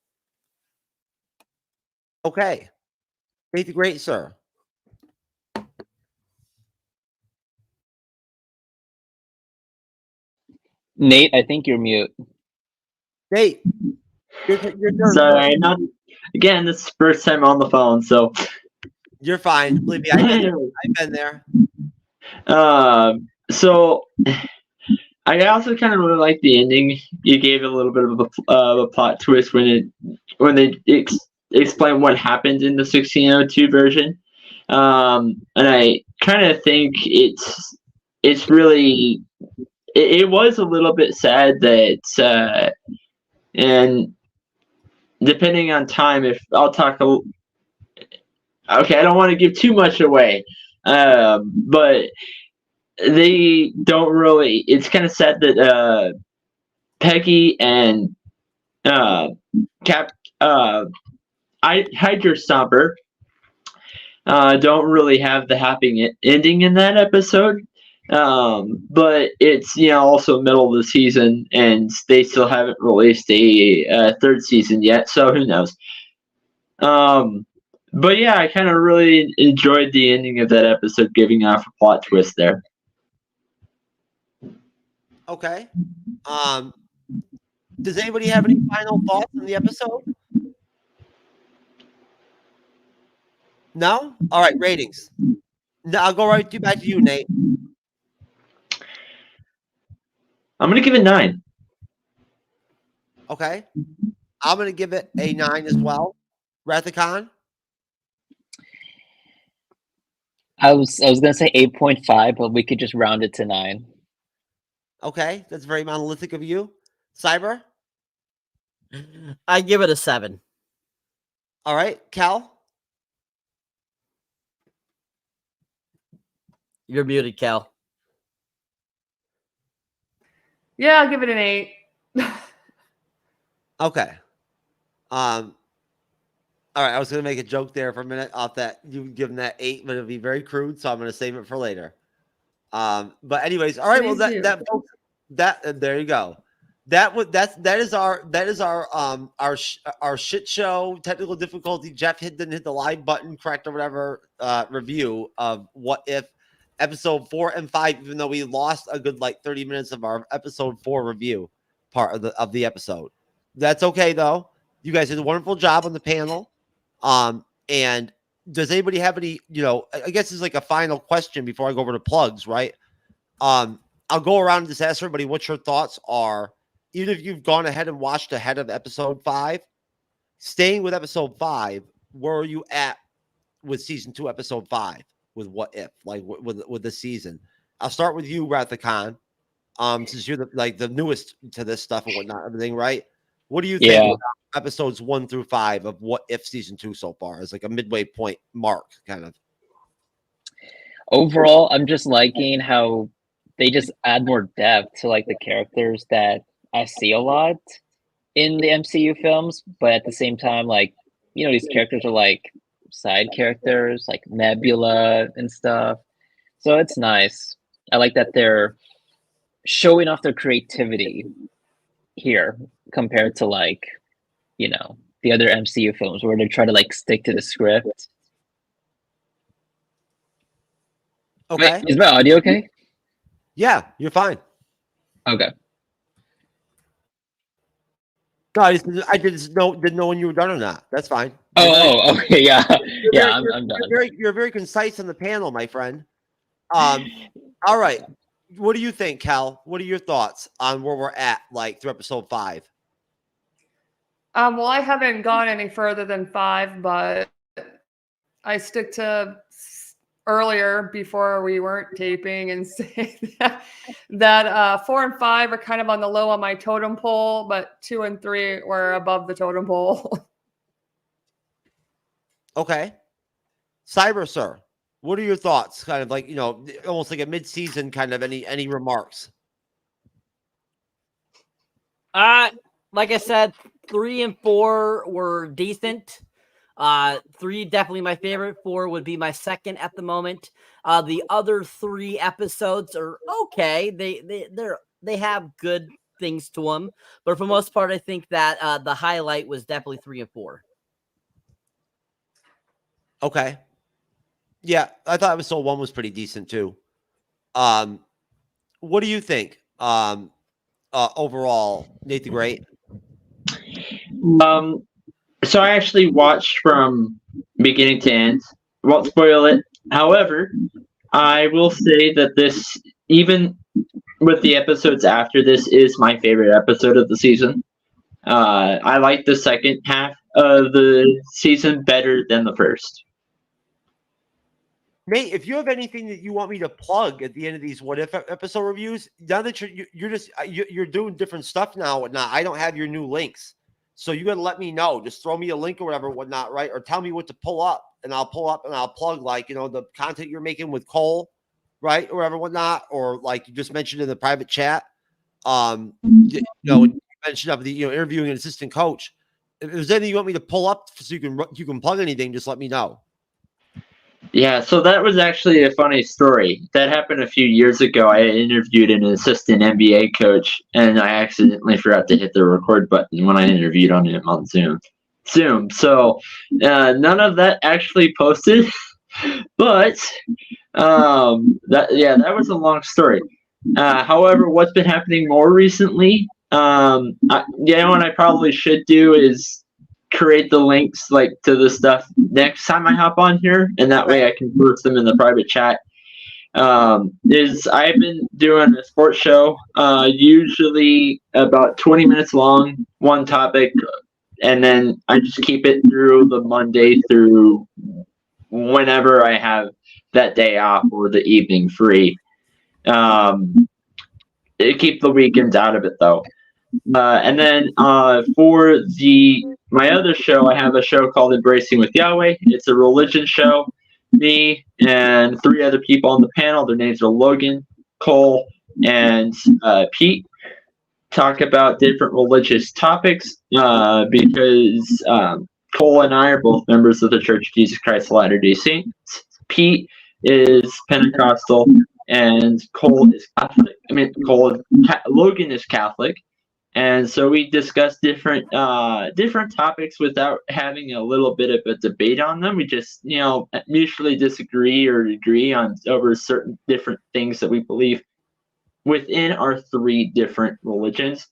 Okay. Great, sir. Nate, I think you're mute. Nate, you're sorry, not again. This is the first time on the phone, so you're fine. Believe me, I've been there. So I also kind of really like the ending. You gave a little bit of a plot twist when they explain what happened in the 1602 version, and I kind of think it's really. It was a little bit sad that, and depending on time, if I'll talk okay, I don't want to give too much away, but they don't really. It's kind of sad that Peggy and Hydra Stomper don't really have the happy ending in that episode. But it's also middle of the season, and they still haven't released a third season yet, so who knows. But yeah, I kind of really enjoyed the ending of that episode, giving off a plot twist there. Okay. Does anybody have any final thoughts on the episode? No? All right, ratings. No, I'll go back to you, Nate. I'm going to give it 9. Okay. I'm going to give it a 9 as well. Wrath of Kahn? I was going to say 8.5, but we could just round it to 9. Okay. That's very monolithic of you. Cyber? I give it a 7. All right. Cal? You're muted, Cal. Yeah, I'll give it an 8. Okay. All right, I was going to make a joke there for a minute off that you give them that 8, but it'll be very crude, so I'm going to save it for later. But anyways, all right. Well, there you go. That is our shit show technical difficulty. Jeff didn't hit the live button correct or whatever review of What If episode 4 and 5, even though we lost a good 30 minutes of our episode 4 review part of the episode. That's okay though. You guys did a wonderful job on the panel. And does anybody have any, I guess it's like a final question before I go over to plugs, right? I'll go around and just ask everybody what your thoughts are, even if you've gone ahead and watched ahead of episode 5. Staying with episode 5, where are you at with season 2, episode 5, with What If, with the season? I'll start with you, Wrath of Kahn, since you're the newest to this stuff and whatnot, everything, right? What do you think about episodes 1 through 5 of What If season 2 so far? As like a episodes 1 through 5 of What If season 2 so far, as like a midway point mark, kind of. Overall, I'm just liking how they just add more depth to like the characters that I see a lot in the MCU films, but at the same time, like, you know, these characters are like side characters, like Nebula and stuff. So it's nice. I like that they're showing off their creativity here compared to like, you know, the other MCU films where they try to like stick to the script. Okay. Wait, is my audio okay? Yeah, you're fine. Okay. No, I didn't know when you were done or not. That's fine. Oh, okay, yeah, yeah, I'm done. You're very concise on the panel, my friend. All right. What do you think, Cal? What are your thoughts on where we're at, like through episode 5? Well, I haven't gone any further than 5, but I stick to earlier before we weren't taping and say that 4 and 5 are kind of on the low on my totem pole, but 2 and 3 were above the totem pole. Okay. Cyber Sir, what are your thoughts? Kind of like, you know, almost like a mid-season kind of any remarks? Like I said, 3 and 4 were decent. 3 definitely my favorite. 4 would be my second at the moment. The other 3 episodes are okay. They have good things to them, but for the most part, I think that the highlight was definitely 3 and 4. Okay. Yeah, I thought episode 1 was pretty decent too. What do you think? Overall, Nate the Great. So I actually watched from beginning to end. I won't spoil it. However, I will say that this, even with the episodes after this, is my favorite episode of the season. I like the second half of the season better than the first. Nate, if you have anything that you want me to plug at the end of these What If episode reviews, now that you're doing different stuff now, whatnot, I don't have your new links. So you got to let me know. Just throw me a link or whatever, whatnot, right? Or tell me what to pull up, and I'll pull up and I'll plug, like, you know, the content you're making with Cole, right, or whatever, whatnot, or like you just mentioned in the private chat. You know, you mentioned of the, you know, interviewing an assistant coach. If there's anything you want me to pull up so you can plug anything, just let me know. Yeah, so that was actually a funny story. That happened a few years ago. I interviewed an assistant NBA coach, and I accidentally forgot to hit the record button when I interviewed on him on Zoom. So none of that actually posted, but that was a long story. However, what's been happening more recently, what I probably should do is create the links like to the stuff next time I hop on here, and that way I can post them in the private chat. Is I've been doing a sports show, usually about 20 minutes long, one topic, and then I just keep it through the Monday through whenever I have that day off or the evening free. Keep the weekends out of it though. And then for my other show, I have a show called Embracing with Yahweh. It's a religion show. Me and 3 other people on the panel, their names are Logan, Cole, and Pete, talk about different religious topics because Cole and I are both members of the Church of Jesus Christ of Latter-day Saints. Pete is Pentecostal, and Cole is Catholic. Logan is Catholic. And so we discuss different topics without having a little bit of a debate on them. We just, you know, mutually disagree or agree on over certain different things that we believe within our 3 different religions.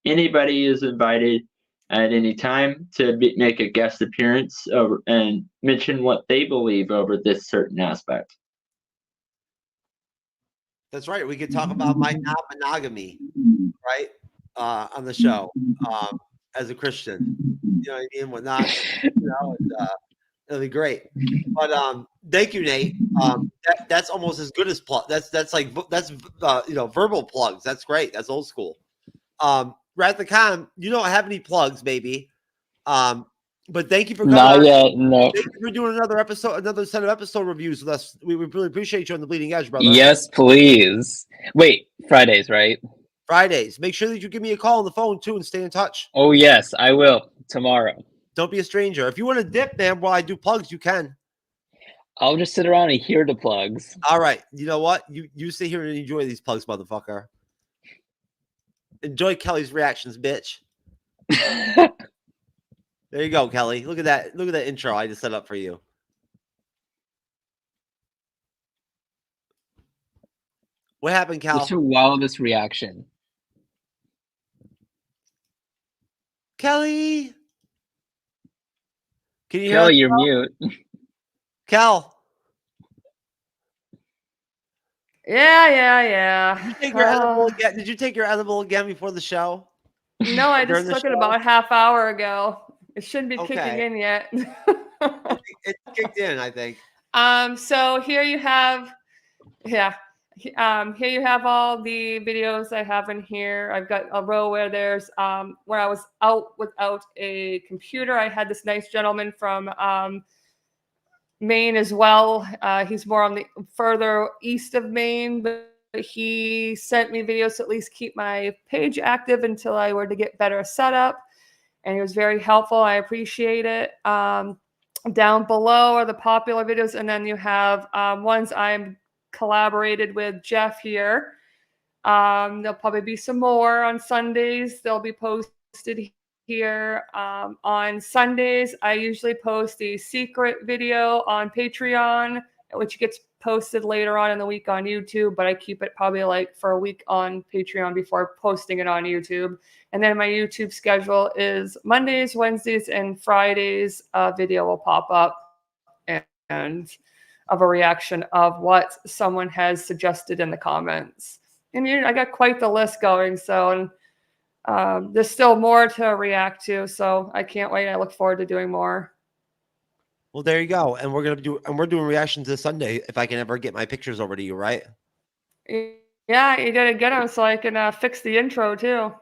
Anybody is invited at any time to make a guest appearance and mention what they believe over this certain aspect. That's right. We could talk about my non-monogamy, right? On the show, as a Christian, you know what I mean? Whatnot, you know, it'll be great. But thank you, Nate. That's almost as good as plug. That's you know, verbal plugs. That's great. That's old school. Wrath of Kahn, you don't have any plugs, baby. But thank you for coming Not on. yet, no. Thank you for doing another set of episode reviews with us. We really appreciate you on the Bleeding Edge, brother. Yes, please. Wait, Fridays, right? Fridays. Make sure that you give me a call on the phone too and stay in touch. Oh yes, I will tomorrow. Don't be a stranger. If you want to dip, man, while I do plugs, you can. I'll just sit around and hear the plugs. All right. You know what? You sit here and enjoy these plugs, motherfucker. Enjoy Kelly's reactions, bitch. There you go, Kelly. Look at that. Look at that intro I just set up for you. What happened, Cal? What's your wildest reaction? Kelly. Can you Kelly, hear you're mute. Cal. Yeah. Did you take your edible again? Did you take your edible again before the show? No, I just took it about a half hour ago. It shouldn't be Okay. kicking in yet. It kicked in, I think. So here you have, here you have all the videos I have in here. I've got a row where there's where I was out without a computer. I had this nice gentleman from Maine as well. He's more on the further east of Maine, but he sent me videos to at least keep my page active until I were to get better setup. And he was very helpful. I appreciate it. Down below are the popular videos. And then you have ones I'm collaborated with Jeff here. There'll probably be some more on Sundays. They'll be posted here. On Sundays, I usually post a secret video on Patreon, which gets posted later on in the week on YouTube, but I keep it probably like for a week on Patreon before posting it on YouTube. And then my YouTube schedule is Mondays, Wednesdays, and Fridays. A video will pop up and of a reaction of what someone has suggested in the comments. And I got quite the list going, so there's still more to react to, so I can't wait. I look forward to doing more. Well, there you go. And we're doing reactions this Sunday if I can ever get my pictures over to you, right? Yeah, you did get them so I can fix the intro too.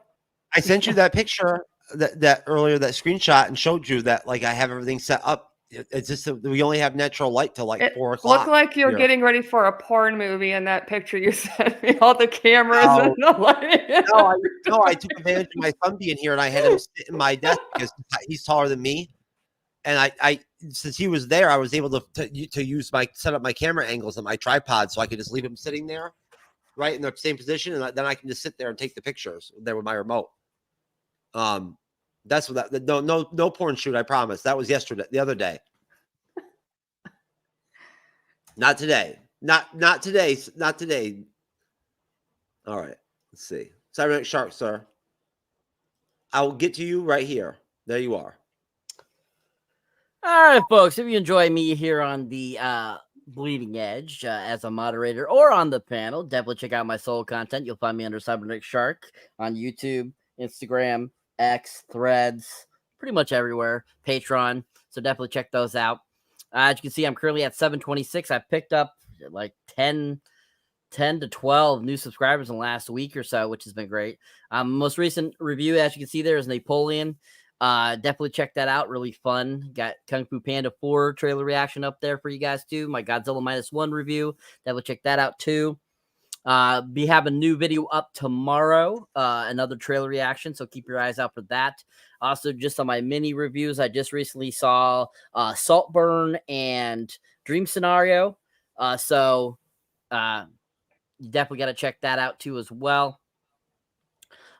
I sent you that picture that earlier, that screenshot, and showed you that like I have everything set up. It's just we only have natural light till like 4 o'clock. Looked like you're getting ready for a porn movie in that picture you sent me. All the cameras and the lighting. No, I took advantage of my son being here and I had him sit in my desk because he's taller than me. And I since he was there, I was able to use set up my camera angles on my tripod so I could just leave him sitting there, right in the same position, and then I can just sit there and take the pictures there with my remote. That's what that no porn shoot, I promise. That was the other day. Not today. Not today. All right. Let's see. Cyberneticshark, sir. I will get to you right here. There you are. All right, folks. If you enjoy me here on the Bleeding Edge as a moderator or on the panel, definitely check out my solo content. You'll find me under Cyberneticshark on YouTube, Instagram, X, Threads, pretty much everywhere. Patreon. So definitely check those out. As you can see, I'm currently at 726. I picked up like 10 to 12 new subscribers in the last week or so, which has been great. Most recent review, as you can see there, is Napoleon. Definitely check that out. Really fun. Got Kung Fu Panda 4 trailer reaction up there for you guys too. My Godzilla -1 review. Definitely check that out too. We have a new video up tomorrow, another trailer reaction, so keep your eyes out for that. Also, just on my mini reviews, I just recently saw Saltburn and Dream Scenario. So you definitely got to check that out too as well.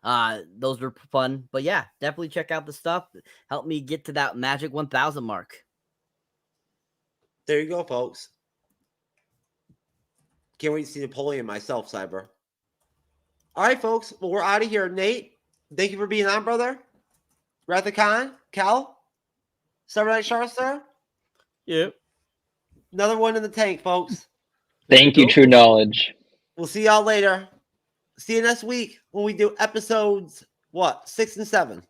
Those were fun, but yeah, definitely check out the stuff. Help me get to that magic 1,000 mark. There you go, folks. Can't wait to see Napoleon myself, Cyber. All right, folks. Well, we're out of here. Nate, thank you for being on, brother. Wrath of Kahn, Cal, Cyberneticshark, sir. Yep. Another one in the tank, folks. Thank you, True Knowledge. We'll see y'all later. See you next week when we do episodes, 6 and 7.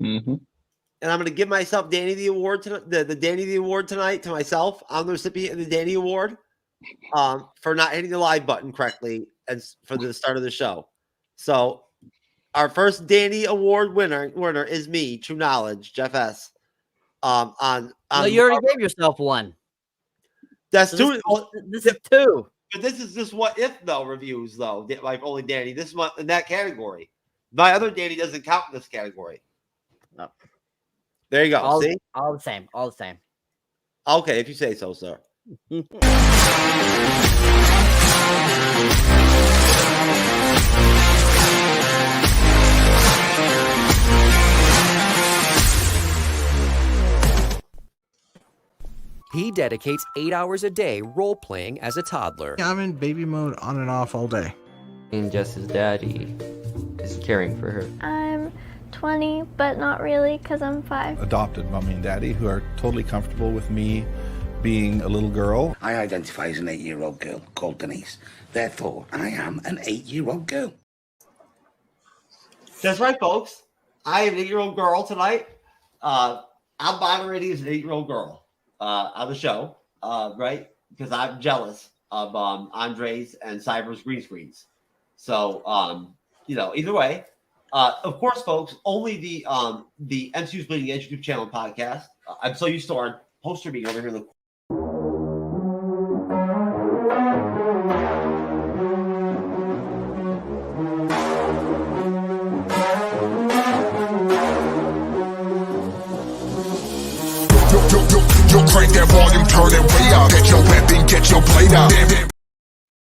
Mm-hmm. And I'm going to give myself Danny the Award tonight, the Danny the Award tonight to myself. I'm the recipient of the Danny Award for not hitting the live button correctly and for the start of the show. So our first Danny Award winner is me, True Knowledge, Jeff S. On no, you already gave yourself one. That's So two. This is two. But this is just what if though reviews though. Like only Danny this month in that category. My other Danny doesn't count in this category. No. There you go. All, See, all the same. All the same. Okay, if you say so, sir. He dedicates 8 hours a day role-playing as a toddler. I'm in baby mode on and off all day. And Jess's daddy is caring for her. I'm 20, but not really because I'm 5. Adopted mommy and daddy who are totally comfortable with me being a little girl. I identify as an 8-year-old girl called Denise. Therefore, I am an 8-year-old girl. That's right, folks. I am an 8-year-old girl tonight. I'm moderating as an 8-year-old girl on the show, right? Because I'm jealous of Andre's and Cyber's green screens. So, either way, of course, folks, only the MCU'S Bleeding Edge YouTube channel podcast. I'm so used to our poster being over here in the Yo, crank that volume, turn it way up. Get your weapon, get your blade up.